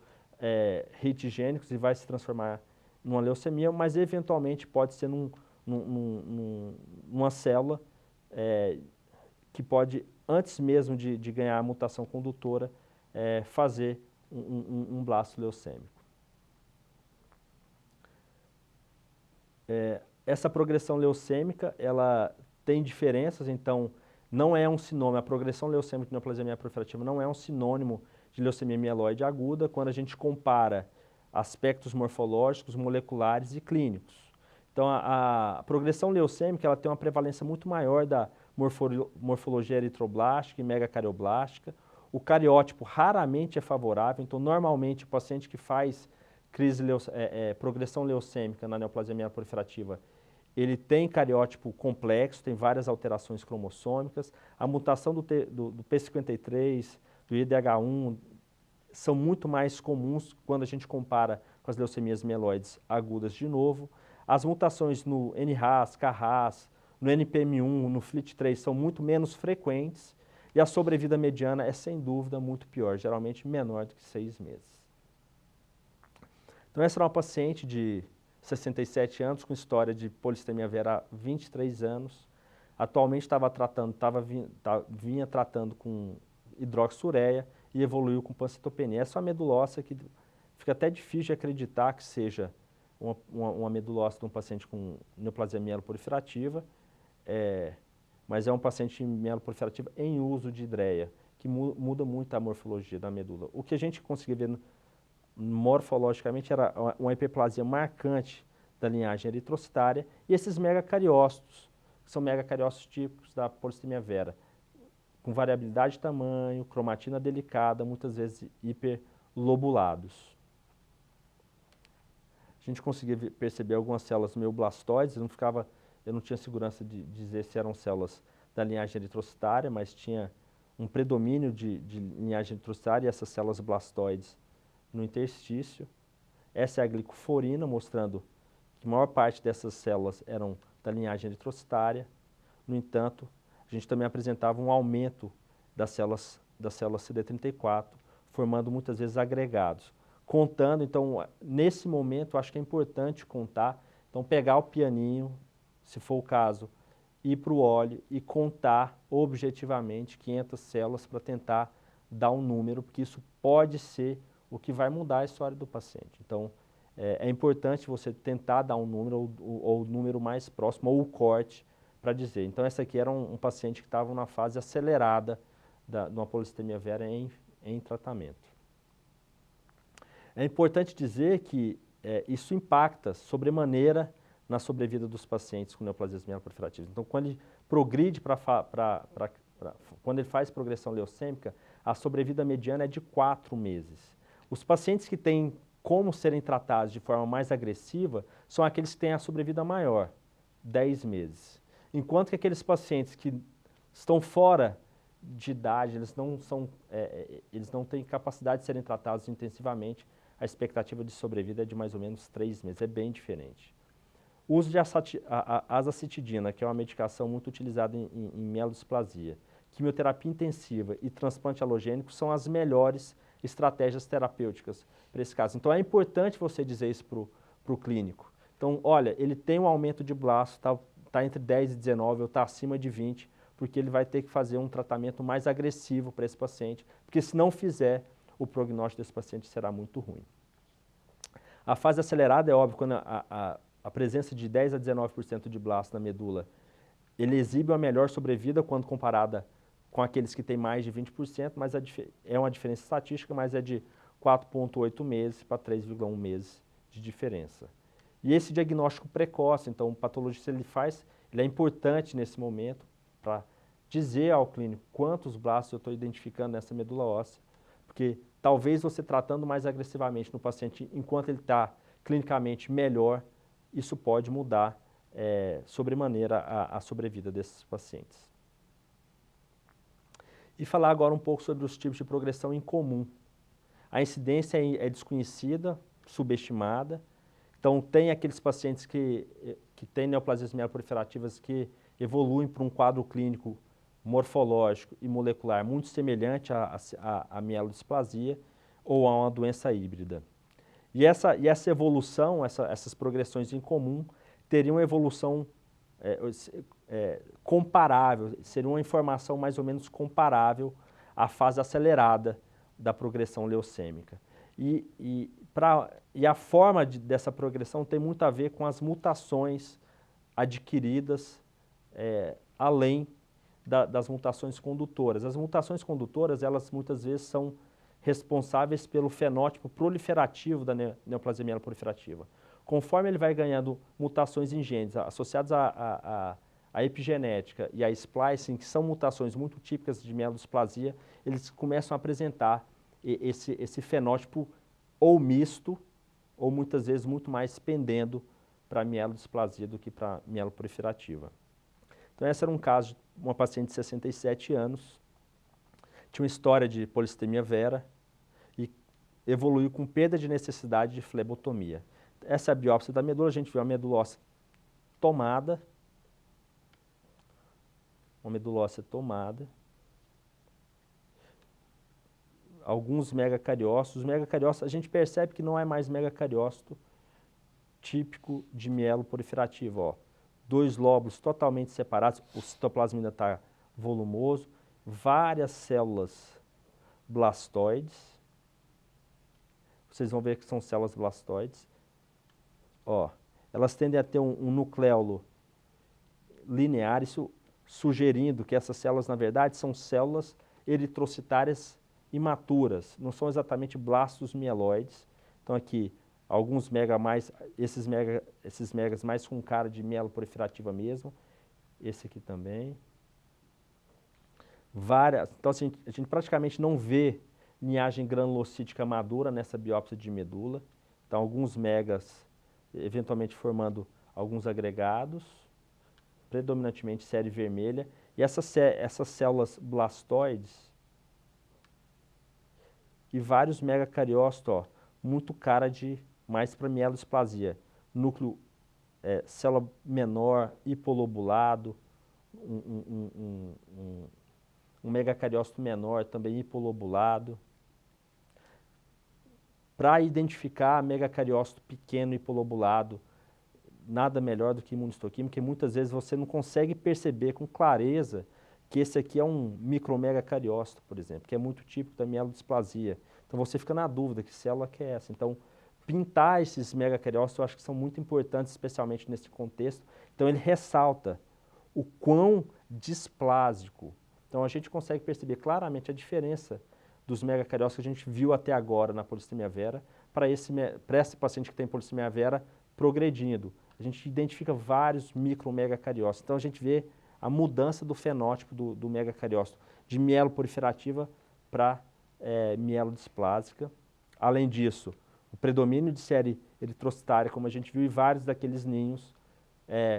Speaker 2: hits gênicos e vai se transformar numa leucemia, mas eventualmente pode ser numa célula que pode, antes mesmo de ganhar a mutação condutora, fazer um blasto leucêmico. Essa progressão leucêmica, ela tem diferenças, então não é um sinônimo, a progressão leucêmica de neoplasia mieloproliferativa não é um sinônimo de leucemia mieloide aguda quando a gente compara aspectos morfológicos, moleculares e clínicos. Então, a progressão leucêmica ela tem uma prevalência muito maior da morfologia eritroblástica e megacarioblástica. O cariótipo raramente é favorável, então, normalmente, o paciente que faz progressão leucêmica na neoplasia mieloproliferativa, ele tem cariótipo complexo, tem várias alterações cromossômicas. A mutação do P53, do IDH1, são muito mais comuns quando a gente compara com as leucemias mieloides agudas de novo. As mutações no NRAS, KRAS, no NPM1, no FLT3 são muito menos frequentes e a sobrevida mediana é, sem dúvida, muito pior, geralmente menor do que 6 meses. Então, essa era uma paciente de 67 anos com história de polissemia vera há 23 anos. Atualmente vinha tratando com hidroxureia e evoluiu com pancitopenia. Essa é uma medula óssea que fica até difícil de acreditar que seja uma medula óssea de um paciente com neoplasia mieloproliferativa, mas é um paciente mieloproliferativa em uso de hidreia, que muda muito a morfologia da medula. O que a gente conseguia ver morfologicamente era uma hiperplasia marcante da linhagem eritrocitária e esses megacariócitos, que são megacariócitos típicos da polissemia vera, com variabilidade de tamanho, cromatina delicada, muitas vezes hiperlobulados. A gente conseguia perceber algumas células meio-blastoides, eu não tinha segurança de dizer se eram células da linhagem eritrocitária, mas tinha um predomínio de linhagem eritrocitária e essas células blastoides no interstício. Essa é a glicoforina, mostrando que a maior parte dessas células eram da linhagem eritrocitária. No entanto, a gente também apresentava um aumento das células CD34, formando muitas vezes agregados. Contando, então, nesse momento, acho que é importante contar, então pegar o pianinho, se for o caso, ir para o óleo e contar objetivamente 500 células para tentar dar um número, porque isso pode ser o que vai mudar a história do paciente. Então, é importante você tentar dar um número, ou o número mais próximo, ou o corte, para dizer. Então, essa aqui era um paciente que estava na fase acelerada de uma polissemia vera em tratamento. É importante dizer que isso impacta sobremaneira na sobrevida dos pacientes com neoplasias mieloproliferativas. Então, quando ele progride quando ele faz progressão leucêmica, a sobrevida mediana é de 4 meses. Os pacientes que têm como serem tratados de forma mais agressiva são aqueles que têm a sobrevida maior, 10 meses. Enquanto que aqueles pacientes que estão fora de idade, eles não têm capacidade de serem tratados intensivamente, a expectativa de sobrevida é de mais ou menos 3 meses, é bem diferente. O uso de azacitidina, que é uma medicação muito utilizada em mielodisplasia, quimioterapia intensiva e transplante alogênico são as melhores estratégias terapêuticas para esse caso. Então, é importante você dizer isso para o clínico. Então, olha, ele tem um aumento de blasto, está entre 10 e 19 ou está acima de 20, porque ele vai ter que fazer um tratamento mais agressivo para esse paciente, porque se não fizer, o prognóstico desse paciente será muito ruim. A fase acelerada é óbvio, quando a presença de 10 a 19% de blasto na medula, ele exibe uma melhor sobrevida quando comparada com aqueles que têm mais de 20%, mas é uma diferença estatística, mas é de 4,8 meses para 3,1 meses de diferença. E esse diagnóstico precoce, então o patologista ele é importante nesse momento para dizer ao clínico quantos blastos eu estou identificando nessa medula óssea, porque talvez você tratando mais agressivamente no paciente enquanto ele está clinicamente melhor, isso pode mudar sobremaneira a sobrevida desses pacientes. E falar agora um pouco sobre os tipos de progressão em comum. A incidência é desconhecida, subestimada. Então, tem aqueles pacientes que têm neoplasias mieloproliferativas que evoluem para um quadro clínico morfológico e molecular muito semelhante à mielodisplasia ou a uma doença híbrida. E essa evolução, essas progressões em comum, teriam uma evolução comparável, seria uma informação mais ou menos comparável à fase acelerada da progressão leucêmica. E a forma dessa progressão tem muito a ver com as mutações adquiridas além das mutações condutoras. As mutações condutoras, elas muitas vezes são responsáveis pelo fenótipo proliferativo da neoplasia mieloproliferativa. Conforme ele vai ganhando mutações em genes associadas à epigenética e à splicing, que são mutações muito típicas de mielodisplasia, eles começam a apresentar esse fenótipo ou misto, ou muitas vezes muito mais pendendo para a mielodisplasia do que para a mieloproliferativa. Então, esse era um caso de uma paciente de 67 anos, tinha uma história de polissemia vera e evoluiu com perda de necessidade de flebotomia. Essa é a biópsia da medula, a gente viu a medula óssea tomada, uma medula óssea tomada, alguns megacariócitos. Os megacariócitos, a gente percebe que não é mais megacariócito típico de mieloproliferativo, ó. 2 lóbulos totalmente separados, o citoplasma ainda está volumoso, várias células blastoides. Vocês vão ver que são células blastoides. Ó, elas tendem a ter um nucleolo linear, isso sugerindo que essas células, na verdade, são células eritrocitárias imaturas, não são exatamente blastos mieloides. Então aqui, alguns esses megas mais com cara de mieloproliferativa mesmo, esse aqui também. Então assim, a gente praticamente não vê linhagem granulocítica madura nessa biópsia de medula. Então alguns megas eventualmente formando alguns agregados, predominantemente série vermelha, e essas células blastoides e vários megacariócitos, ó, muito cara de mais para mielodisplasia. Núcleo, célula menor, hipolobulado, um megacariócito menor também hipolobulado. Para identificar megacariócito pequeno hipolobulado, nada melhor do que imunistoquímica, porque muitas vezes você não consegue perceber com clareza que esse aqui é um micromegacariócito, por exemplo, que é muito típico da mielodisplasia. Então você fica na dúvida que célula que é essa. Então, pintar esses megacariócitos eu acho que são muito importantes, especialmente nesse contexto. Então ele ressalta o quão displásico. Então a gente consegue perceber claramente a diferença dos megacariócitos que a gente viu até agora na polissemia vera para esse paciente que tem polissemia vera progredindo. A gente identifica vários micromegacariócitos. Então a gente vê a mudança do fenótipo do megacariócito de mieloproliferativa para mielodisplásica. Além disso, o predomínio de série eritrocitária, como a gente viu, e vários daqueles ninhos,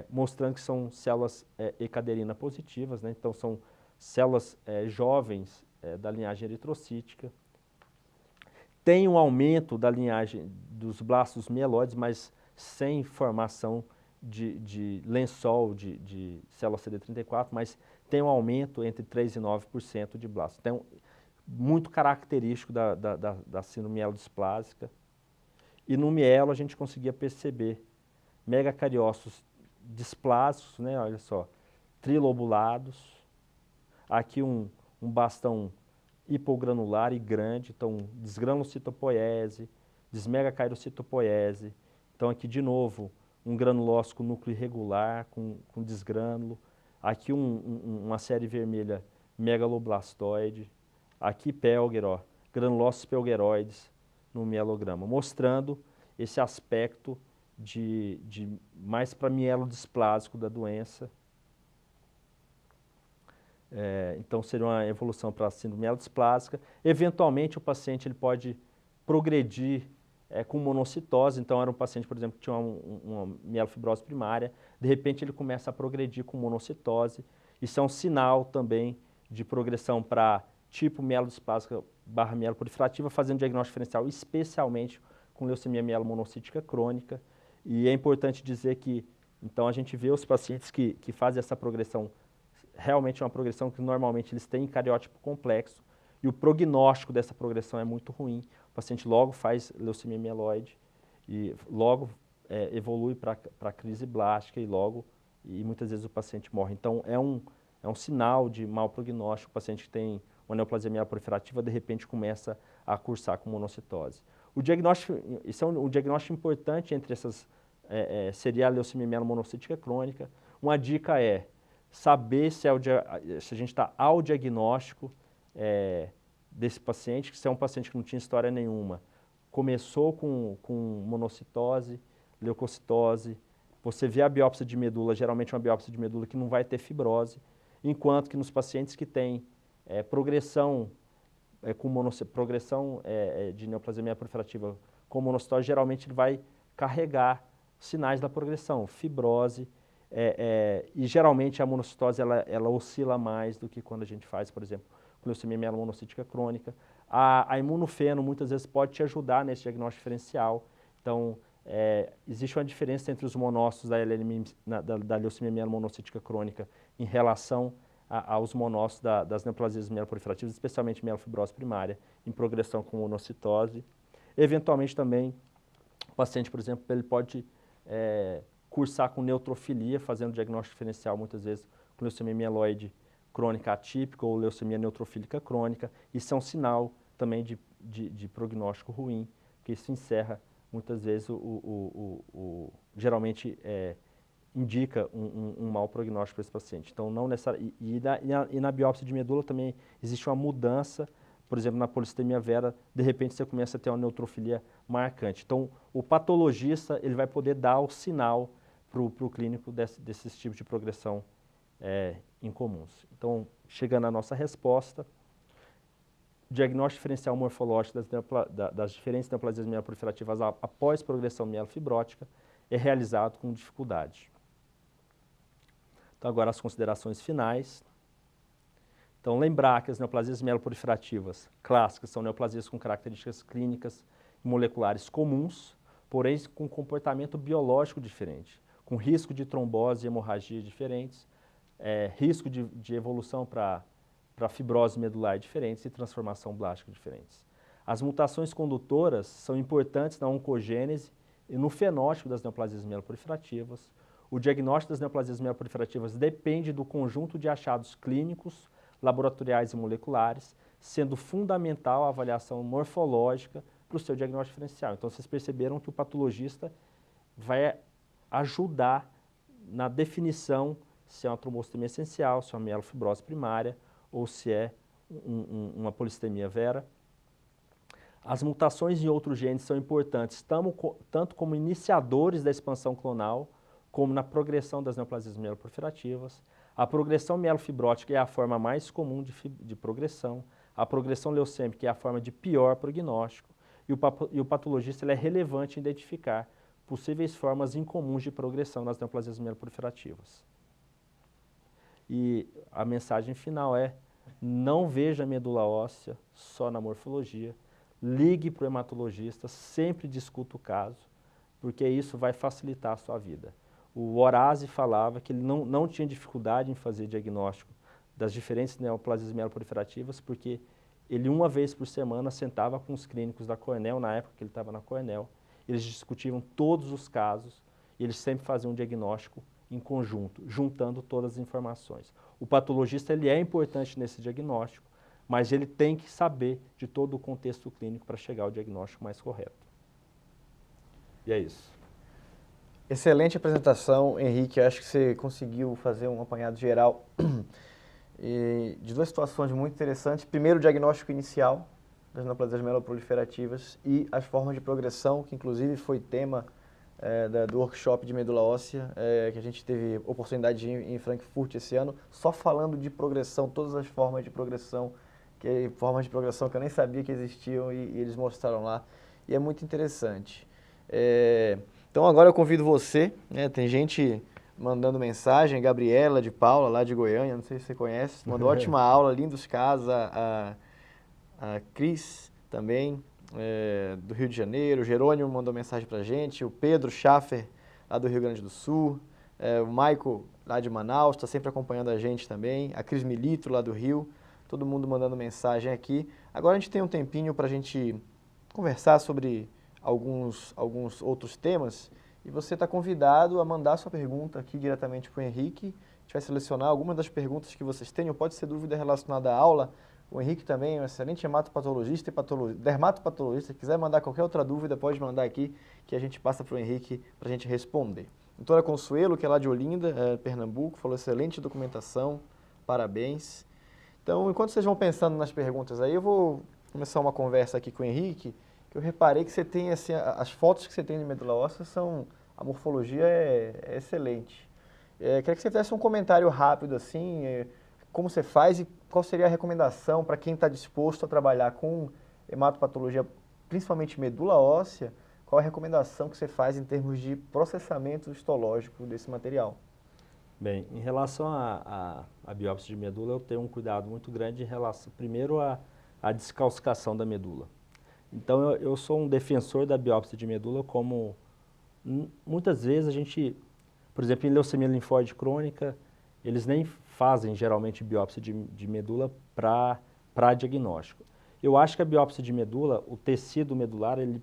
Speaker 2: mostrando que são células ecaderina positivas, né? Então são células jovens da linhagem eritrocítica. Tem um aumento da linhagem dos blastos mieloides, mas sem formação de lençol de célula CD34, mas tem um aumento entre 3% e 9% de blastos. Então, muito característico da síndrome mielodisplásica. E no mielo a gente conseguia perceber megacariócitos displásicos, né, olha só, trilobulados. Aqui um bastão hipogranular e grande, então desgranulocitopoiese, desmegacairocitopoiese. Então aqui de novo um granulócito núcleo irregular com desgrânulo. Aqui uma série vermelha megaloblastoide. Aqui Pelger, ó, granulócitos pelgeroides, no mielograma, mostrando esse aspecto mais para mielodisplásico da doença. Então, seria uma evolução para a síndrome mielodisplásica. Eventualmente, o paciente ele pode progredir com monocitose. Então, era um paciente, por exemplo, que tinha uma mielofibrose primária. De repente, ele começa a progredir com monocitose. Isso é um sinal também de progressão para tipo mielodisplásica / mieloproliferativa, fazendo diagnóstico diferencial, especialmente com leucemia mielomonocítica crônica. E é importante dizer que, então, a gente vê os pacientes que fazem essa progressão, realmente é uma progressão que normalmente eles têm cariótipo complexo, e o prognóstico dessa progressão é muito ruim. O paciente logo faz leucemia mieloide e logo evolui para crise blástica e muitas vezes o paciente morre. Então, é um sinal de mau prognóstico. O paciente que tem uma neoplasia mieloproliferativa, de repente, começa a cursar com monocitose. Isso é um diagnóstico importante entre essas, seria a leucemia mielomonocítica crônica. Uma dica é saber se a gente está ao diagnóstico desse paciente, que se é um paciente que não tinha história nenhuma, começou com monocitose, leucocitose, você vê a biópsia de medula, geralmente uma biópsia de medula que não vai ter fibrose, enquanto que nos pacientes que têm progressão de neoplasia mieloproliferativa com monocitose, geralmente ele vai carregar sinais da progressão, fibrose, e geralmente a monocitose ela oscila mais do que quando a gente faz, por exemplo, com leucemia mielomonocítica crônica. A imunofeno muitas vezes pode te ajudar nesse diagnóstico diferencial. Então, existe uma diferença entre os monócitos da leucemia mielomonocítica crônica em relação aos monócitos das neoplasias mieloproliferativas, especialmente mielofibrose primária, em progressão com monocitose. Eventualmente também, o paciente, por exemplo, ele pode cursar com neutrofilia, fazendo diagnóstico diferencial muitas vezes com leucemia mieloide crônica atípica ou leucemia neutrofílica crônica. Isso é um sinal também de prognóstico ruim, porque isso encerra muitas vezes, geralmente indica um mau prognóstico para esse paciente. Então, não necessariamente. E na biópsia de medula também existe uma mudança, por exemplo, na polissemia vera, de repente você começa a ter uma neutrofilia marcante. Então, o patologista ele vai poder dar o sinal para o clínico desses tipos de progressão incomuns. Então, chegando à nossa resposta, diagnóstico diferencial morfológico das diferentes neoplasias mieloproliferativas após progressão mielofibrótica é realizado com dificuldade. Então, agora as considerações finais. Então, lembrar que as neoplasias mieloproliferativas clássicas são neoplasias com características clínicas e moleculares comuns, porém com comportamento biológico diferente, com risco de trombose e hemorragia diferentes, risco de evolução para fibrose medular diferentes e transformação blástica diferentes. As mutações condutoras são importantes na oncogênese e no fenótipo das neoplasias mieloproliferativas. O diagnóstico das neoplasias mieloproliferativas depende do conjunto de achados clínicos, laboratoriais e moleculares, sendo fundamental a avaliação morfológica para o seu diagnóstico diferencial. Então, vocês perceberam que o patologista vai ajudar na definição se é uma trombocitemia essencial, se é uma mielofibrose primária ou se é uma polissemia vera. As mutações em outros genes são importantes, tanto como iniciadores da expansão clonal, como na progressão das neoplasias mieloproliferativas. A progressão mielofibrótica é a forma mais comum de progressão. A progressão leucêmica é a forma de pior prognóstico. E o patologista ele é relevante em identificar possíveis formas incomuns de progressão nas neoplasias mieloproliferativas. E a mensagem final é: não veja a medula óssea só na morfologia, ligue para o hematologista, sempre discuta o caso, porque isso vai facilitar a sua vida. O Horace falava que ele não tinha dificuldade em fazer diagnóstico das diferentes neoplasias mieloproliferativas, porque ele uma vez por semana sentava com os clínicos da Cornell, na época que ele estava na Cornell, eles discutiam todos os casos e eles sempre faziam um diagnóstico em conjunto, juntando todas as informações. O patologista ele é importante nesse diagnóstico, mas ele tem que saber de todo o contexto clínico para chegar ao diagnóstico mais correto. E é isso.
Speaker 1: Excelente apresentação, Henrique. Acho que você conseguiu fazer um apanhado geral de duas situações muito interessantes. Primeiro, o diagnóstico inicial, das neoplasias mieloproliferativas e as formas de progressão, que inclusive foi tema do workshop de medula óssea, que a gente teve oportunidade de ir em Frankfurt esse ano, só falando de progressão, todas as formas de progressão, formas de progressão que eu nem sabia que existiam e eles mostraram lá, e é muito interessante. Então agora eu convido você, tem gente mandando mensagem, Gabriela de Paula, lá de Goiânia, não sei se você conhece, mandou ótima aula, lindos casos, a Cris também, do Rio de Janeiro, o Jerônimo mandou mensagem pra gente, o Pedro Schaffer, lá do Rio Grande do Sul, o Maico, lá de Manaus, está sempre acompanhando a gente também, a Cris Milito, lá do Rio, todo mundo mandando mensagem aqui. Agora a gente tem um tempinho para a gente conversar sobre alguns outros temas, e você está convidado a mandar sua pergunta aqui diretamente para o Henrique. A gente vai selecionar algumas das perguntas que vocês tenham, pode ser dúvida relacionada à aula. O Henrique também é um excelente hematopatologista e dermatopatologista. Se quiser mandar qualquer outra dúvida, pode mandar aqui, que a gente passa para o Henrique para a gente responder. Doutora Consuelo, que é lá de Olinda, Pernambuco, falou excelente documentação, parabéns. Então, enquanto vocês vão pensando nas perguntas aí, eu vou começar uma conversa aqui com o Henrique, que eu reparei que você tem, assim, as fotos que você tem de medula óssea a morfologia é excelente. Queria que você fizesse um comentário rápido, assim, como você faz e qual seria a recomendação para quem está disposto a trabalhar com hematopatologia, principalmente medula óssea, qual a recomendação que você faz em termos de processamento histológico desse material?
Speaker 2: Bem, em relação à biópsia de medula, eu tenho um cuidado muito grande em relação, primeiro, à descalcificação da medula. Então, eu sou um defensor da biópsia de medula, como muitas vezes a gente, por exemplo, em leucemia linfóide crônica, eles nem fazem geralmente biópsia de medula para diagnóstico. Eu acho que a biópsia de medula, o tecido medular, ele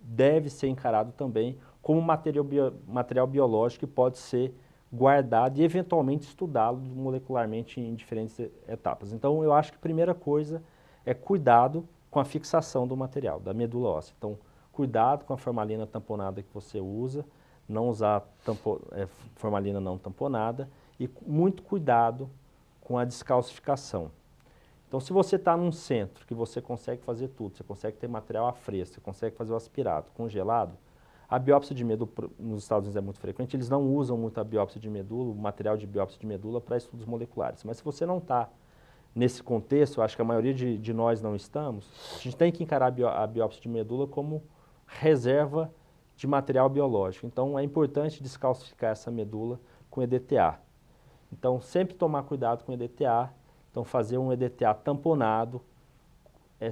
Speaker 2: deve ser encarado também como material biológico que pode ser guardado e eventualmente estudá-lo molecularmente em diferentes etapas. Então, eu acho que a primeira coisa é cuidado com a fixação do material, da medula óssea. Então, cuidado com a formalina tamponada que você usa, não usar formalina não tamponada e muito cuidado com a descalcificação. Então, se você está num centro que você consegue fazer tudo, você consegue ter material a fresco, você consegue fazer o aspirado, congelado, a biópsia de medula, nos Estados Unidos é muito frequente, eles não usam muito a biópsia de medula, o material de biópsia de medula para estudos moleculares. Mas se você não está nesse contexto, eu acho que a maioria de nós não estamos, a gente tem que encarar a biópsia de medula como reserva de material biológico. Então, é importante descalcificar essa medula com EDTA. Então, sempre tomar cuidado com EDTA. Então, fazer um EDTA tamponado,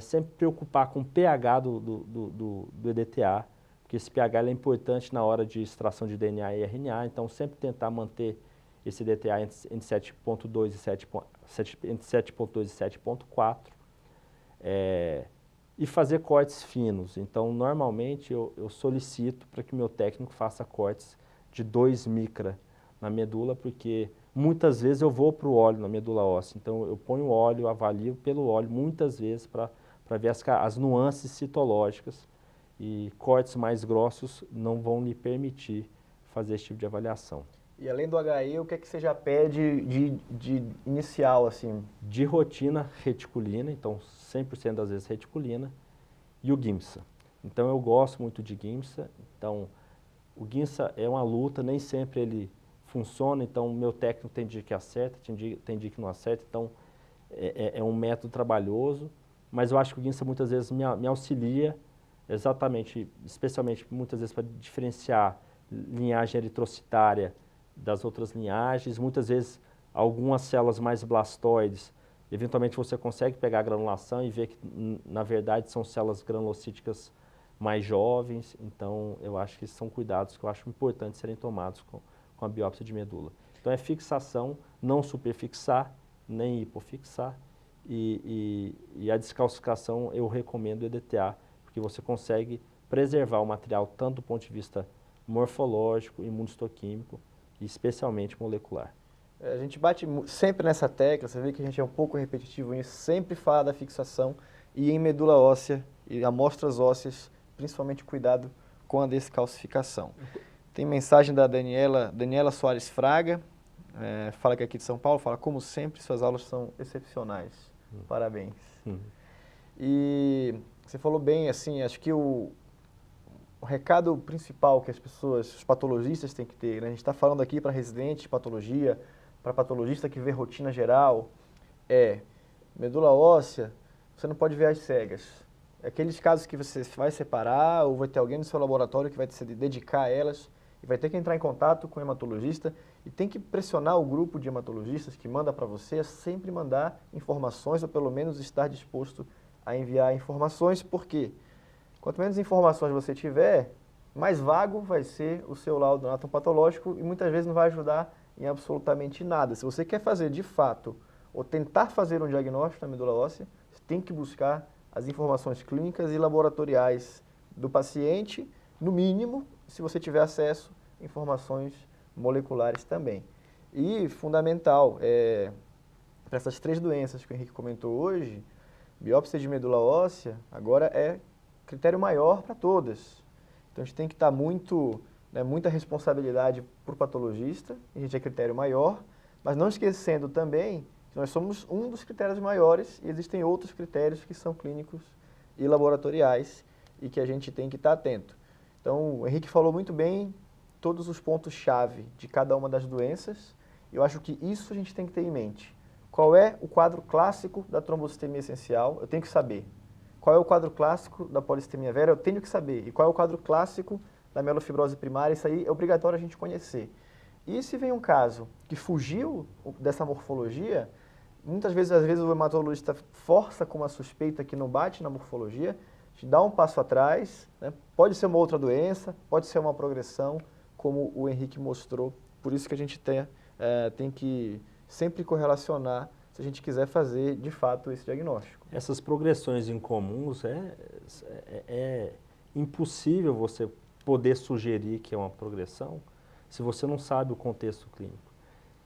Speaker 2: sempre preocupar com o pH do EDTA, porque esse pH é importante na hora de extração de DNA e RNA, então sempre tentar manter esse EDTA entre 7.2 e 7.4, e fazer cortes finos. Então, normalmente, eu solicito para que o meu técnico faça cortes de 2 micra na medula, porque muitas vezes eu vou para o óleo na medula óssea. Então, eu ponho o óleo, avalio pelo óleo muitas vezes para ver as nuances citológicas, e cortes mais grossos não vão lhe permitir fazer esse tipo de avaliação.
Speaker 1: E além do HE, o que é que você já pede de inicial, assim?
Speaker 2: De rotina, reticulina, então 100% das vezes reticulina, e o GIMSA. Então eu gosto muito de GIMSA, então o GIMSA é uma luta, nem sempre ele funciona, então o meu técnico tem dia que acerta, tem dia que não acerta, então é um método trabalhoso, mas eu acho que o GIMSA muitas vezes me auxilia exatamente, especialmente muitas vezes para diferenciar linhagem eritrocitária das outras linhagens, muitas vezes algumas células mais blastoides, eventualmente você consegue pegar a granulação e ver que na verdade são células granulocíticas mais jovens, então eu acho que esses são cuidados que eu acho importantes serem tomados com a biópsia de medula. Então é fixação, não superfixar, nem hipofixar, e a descalcificação eu recomendo o EDTA, porque você consegue preservar o material tanto do ponto de vista morfológico, imunohistoquímico e especialmente molecular.
Speaker 1: A gente bate sempre nessa tecla, você vê que a gente é um pouco repetitivo nisso, sempre fala da fixação e em medula óssea e amostras ósseas, principalmente cuidado com a descalcificação. Tem mensagem da Daniela Soares Fraga, fala que é aqui de São Paulo, fala como sempre, suas aulas são excepcionais. Parabéns. E você falou bem, assim, acho que o recado principal que as pessoas, os patologistas têm que ter, né? A gente está falando aqui para residente de patologia, para patologista que vê rotina geral, medula óssea, você não pode ver às cegas. Aqueles casos que você vai separar ou vai ter alguém no seu laboratório que vai se dedicar a elas e vai ter que entrar em contato com o hematologista e tem que pressionar o grupo de hematologistas que manda para você a sempre mandar informações ou pelo menos estar disposto a enviar informações, porque quanto menos informações você tiver, mais vago vai ser o seu laudo anatopatológico e muitas vezes não vai ajudar em absolutamente nada. Se você quer fazer de fato ou tentar fazer um diagnóstico na medula óssea, você tem que buscar as informações clínicas e laboratoriais do paciente, no mínimo, se você tiver acesso, informações moleculares também. E fundamental, para essas 3 doenças que o Henrique comentou hoje, biópsia de medula óssea agora é critério maior para todas. Então a gente tem que estar muita responsabilidade para o patologista, a gente é critério maior, mas não esquecendo também que nós somos um dos critérios maiores e existem outros critérios que são clínicos e laboratoriais e que a gente tem que estar atento. Então, o Henrique falou muito bem todos os pontos-chave de cada uma das doenças. Eu acho que isso a gente tem que ter em mente. Qual é o quadro clássico da trombocitemia essencial? Eu tenho que saber. Qual é o quadro clássico da polissemia vera? Eu tenho que saber. E qual é o quadro clássico da mielofibrose primária? Isso aí é obrigatório a gente conhecer. E se vem um caso que fugiu dessa morfologia, muitas vezes, o hematologista força com uma suspeita que não bate na morfologia, te dá um passo atrás, né? Pode ser uma outra doença, pode ser uma progressão, como o Henrique mostrou. Por isso que a gente tem que sempre correlacionar se a gente quiser fazer, de fato, esse diagnóstico.
Speaker 2: Essas progressões incomuns, é impossível você poder sugerir que é uma progressão se você não sabe o contexto clínico.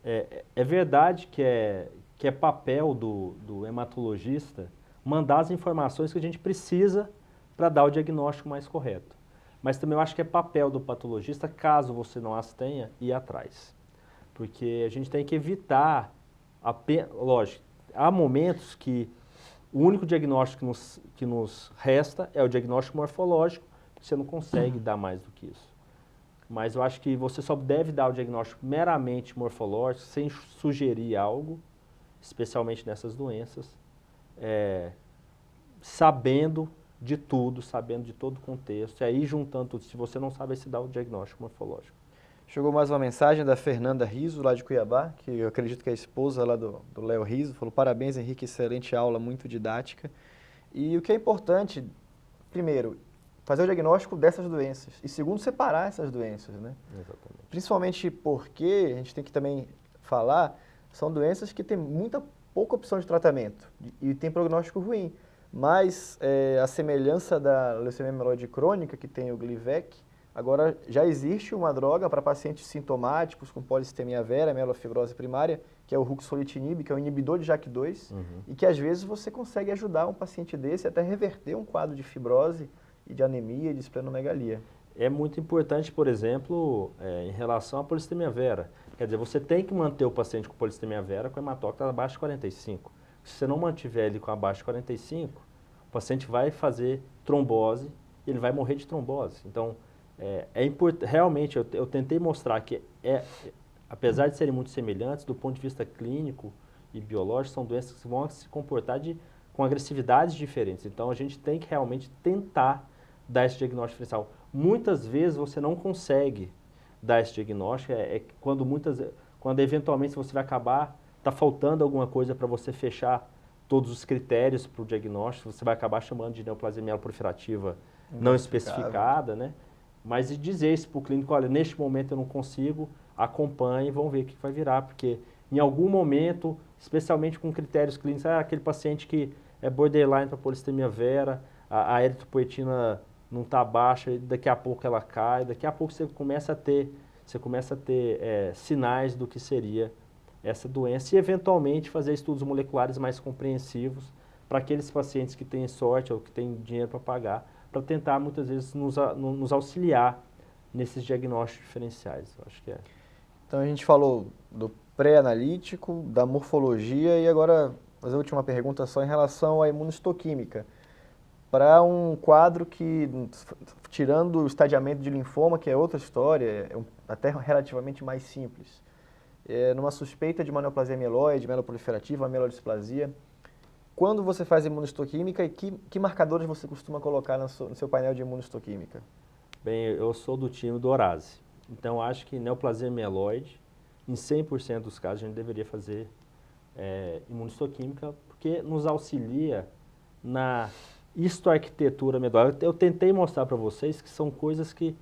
Speaker 2: É verdade que é papel do hematologista mandar as informações que a gente precisa para dar o diagnóstico mais correto. Mas também eu acho que é papel do patologista, caso você não as tenha, ir atrás. Porque a gente tem que evitar, lógico, há momentos que o único diagnóstico que nos resta é o diagnóstico morfológico, porque você não consegue dar mais do que isso. Mas eu acho que você só deve dar o diagnóstico meramente morfológico, sem sugerir algo, especialmente nessas doenças, sabendo de tudo, sabendo de todo o contexto, e aí juntando tudo. Se você não sabe, aí se dá o diagnóstico morfológico.
Speaker 1: Chegou mais uma mensagem da Fernanda Riso, lá de Cuiabá, que eu acredito que é a esposa lá do Léo Riso, falou: parabéns, Henrique, excelente aula, muito didática. E o que é importante, primeiro, fazer o diagnóstico dessas doenças, e segundo, separar essas doenças, né?
Speaker 2: Exatamente.
Speaker 1: Principalmente porque, a gente tem que também falar, são doenças que têm pouca opção de tratamento e tem prognóstico ruim. Mas a semelhança da leucemia mieloide crônica, que tem o Glivec, agora já existe uma droga para pacientes sintomáticos com polissemia vera, mielofibrose primária, que é o ruxolitinib, que é o inibidor de JAK2, e que às vezes você consegue ajudar um paciente desse até reverter um quadro de fibrose e de anemia e de esplenomegalia.
Speaker 2: É muito importante, por exemplo, em relação à polissemia vera. Quer dizer, você tem que manter o paciente com polissemia vera com hematócrito abaixo de 45. Se você não mantiver ele com abaixo de 45, o paciente vai fazer trombose e ele vai morrer de trombose. Então, realmente, eu tentei mostrar que, apesar de serem muito semelhantes, do ponto de vista clínico e biológico, são doenças que vão se comportar com agressividades diferentes. Então, a gente tem que realmente tentar dar esse diagnóstico diferencial. Muitas vezes você não consegue dar esse diagnóstico, quando eventualmente você vai acabar, está faltando alguma coisa para você fechar todos os critérios para o diagnóstico, você vai acabar chamando de neoplasia mieloproliferativa não especificada, né? Mas dizer isso para o clínico: olha, neste momento eu não consigo, acompanhe e vamos ver o que vai virar, porque em algum momento, especialmente com critérios clínicos, aquele paciente que é borderline para polissemia vera, a eritropoetina não está baixa, daqui a pouco ela cai, daqui a pouco você começa a ter sinais do que seria essa doença e eventualmente fazer estudos moleculares mais compreensivos para aqueles pacientes que têm sorte ou que têm dinheiro para pagar, para tentar muitas vezes nos auxiliar nesses diagnósticos diferenciais. Eu acho que é.
Speaker 1: Então a gente falou do pré-analítico, da morfologia e agora fazer a última pergunta só em relação à imunohistoquímica. para um quadro que, tirando o estadiamento de linfoma, que é outra história, até relativamente mais simples, numa suspeita de uma neoplasia mieloide, mieloproliferativa, mielodisplasia, quando você faz imunistoquímica, que marcadores você costuma colocar no seu painel de imunistoquímica?
Speaker 2: Bem, eu sou do time do Horace, então acho que neoplasia mieloide, em 100% dos casos, a gente deveria fazer imunistoquímica, porque nos auxilia na histoarquitetura medular. Eu tentei mostrar para vocês que são coisas que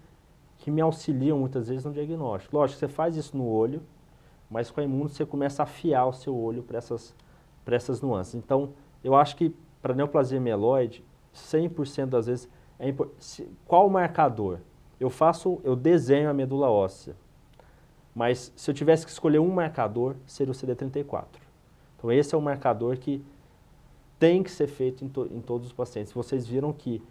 Speaker 2: me auxiliam muitas vezes no diagnóstico. Lógico, você faz isso no olho, mas com a imuno você começa a afiar o seu olho para essas nuances. Então, eu acho que para neoplasia mieloide, 100% das vezes, qual o marcador? Eu desenho a medula óssea, mas se eu tivesse que escolher um marcador, seria o CD34. Então, esse é o marcador que tem que ser feito em todos os pacientes. Vocês viram que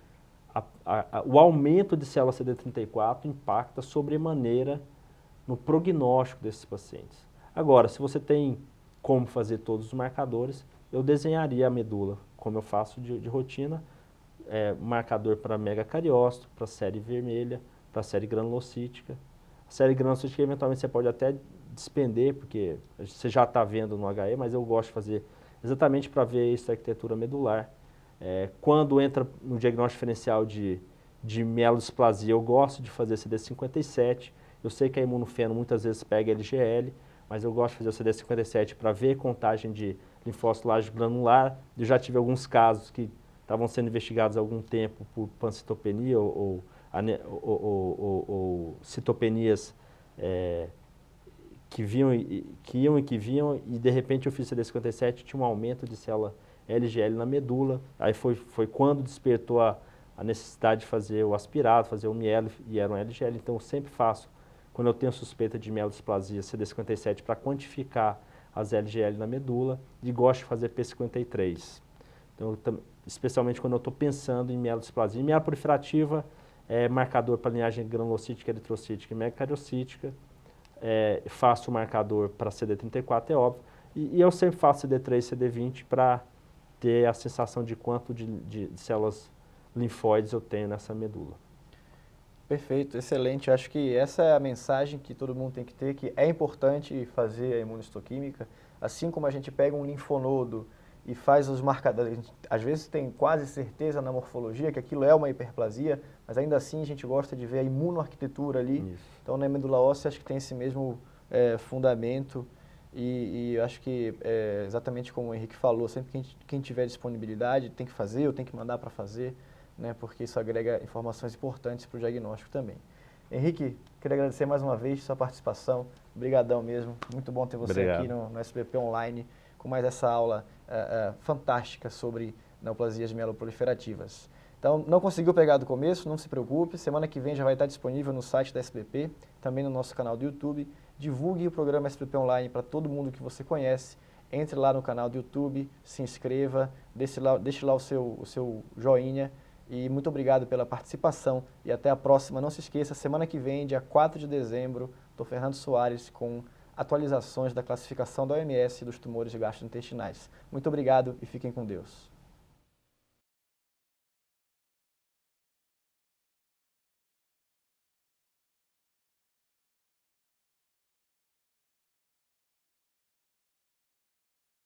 Speaker 2: o aumento de célula CD34 impacta sobremaneira no prognóstico desses pacientes. Agora, se você tem como fazer todos os marcadores, eu desenharia a medula, como eu faço de rotina, marcador para megacariócito, para série vermelha, para série granulocítica. A série granulocítica, eventualmente, você pode até despender, porque você já está vendo no HE, mas eu gosto de fazer exatamente para ver essa arquitetura medular. Quando entra no diagnóstico diferencial de mielodisplasia, eu gosto de fazer CD57. Eu sei que a imunofeno muitas vezes pega LGL, mas eu gosto de fazer o CD57 para ver contagem de linfócito lágico granular. Eu já tive alguns casos que estavam sendo investigados há algum tempo por pancitopenia ou citopenias que iam e que vinham, e de repente eu fiz CD57 e tinha um aumento de célula LGL na medula. Aí foi quando despertou a necessidade de fazer o aspirado, fazer o mielo, e era um LGL. Então eu sempre faço, quando eu tenho suspeita de mielodisplasia, CD57 para quantificar as LGL na medula, e gosto de fazer P53. Então, especialmente quando eu estou pensando em mielodisplasia. Mieloproliferativa é marcador para linhagem granulocítica, eritrocítica e megacariocítica. Faço o marcador para CD34, é óbvio. E eu sempre faço CD3 e CD20 para ter a sensação de quanto de células linfóides eu tenho nessa medula.
Speaker 1: Perfeito, excelente. Acho que essa é a mensagem que todo mundo tem que ter, que é importante fazer a imunistoquímica. Assim como a gente pega um linfonodo e faz os marcadores, às vezes tem quase certeza na morfologia que aquilo é uma hiperplasia, mas ainda assim a gente gosta de ver a imunoarquitetura ali.
Speaker 2: Isso.
Speaker 1: Então na medula óssea acho que tem esse mesmo fundamento e acho que exatamente como o Henrique falou, sempre que quem tiver disponibilidade tem que fazer ou tem que mandar para fazer, né, porque isso agrega informações importantes para o diagnóstico também. Henrique, queria agradecer mais uma vez sua participação, obrigadão mesmo, muito bom ter você
Speaker 2: Obrigado.
Speaker 1: aqui no SBP Online, com mais essa aula fantástica sobre neoplasias mieloproliferativas. Então, não conseguiu pegar do começo, não se preocupe, semana que vem já vai estar disponível no site da SBP, também no nosso canal do YouTube. Divulgue o programa SBP Online para todo mundo que você conhece, entre lá no canal do YouTube, se inscreva, deixe lá o seu joinha. E muito obrigado pela participação e até a próxima. Não se esqueça, semana que vem, dia 4 de dezembro, Dr. Fernando Soares com atualizações da classificação da OMS dos tumores gastrointestinais. Muito obrigado e fiquem com Deus.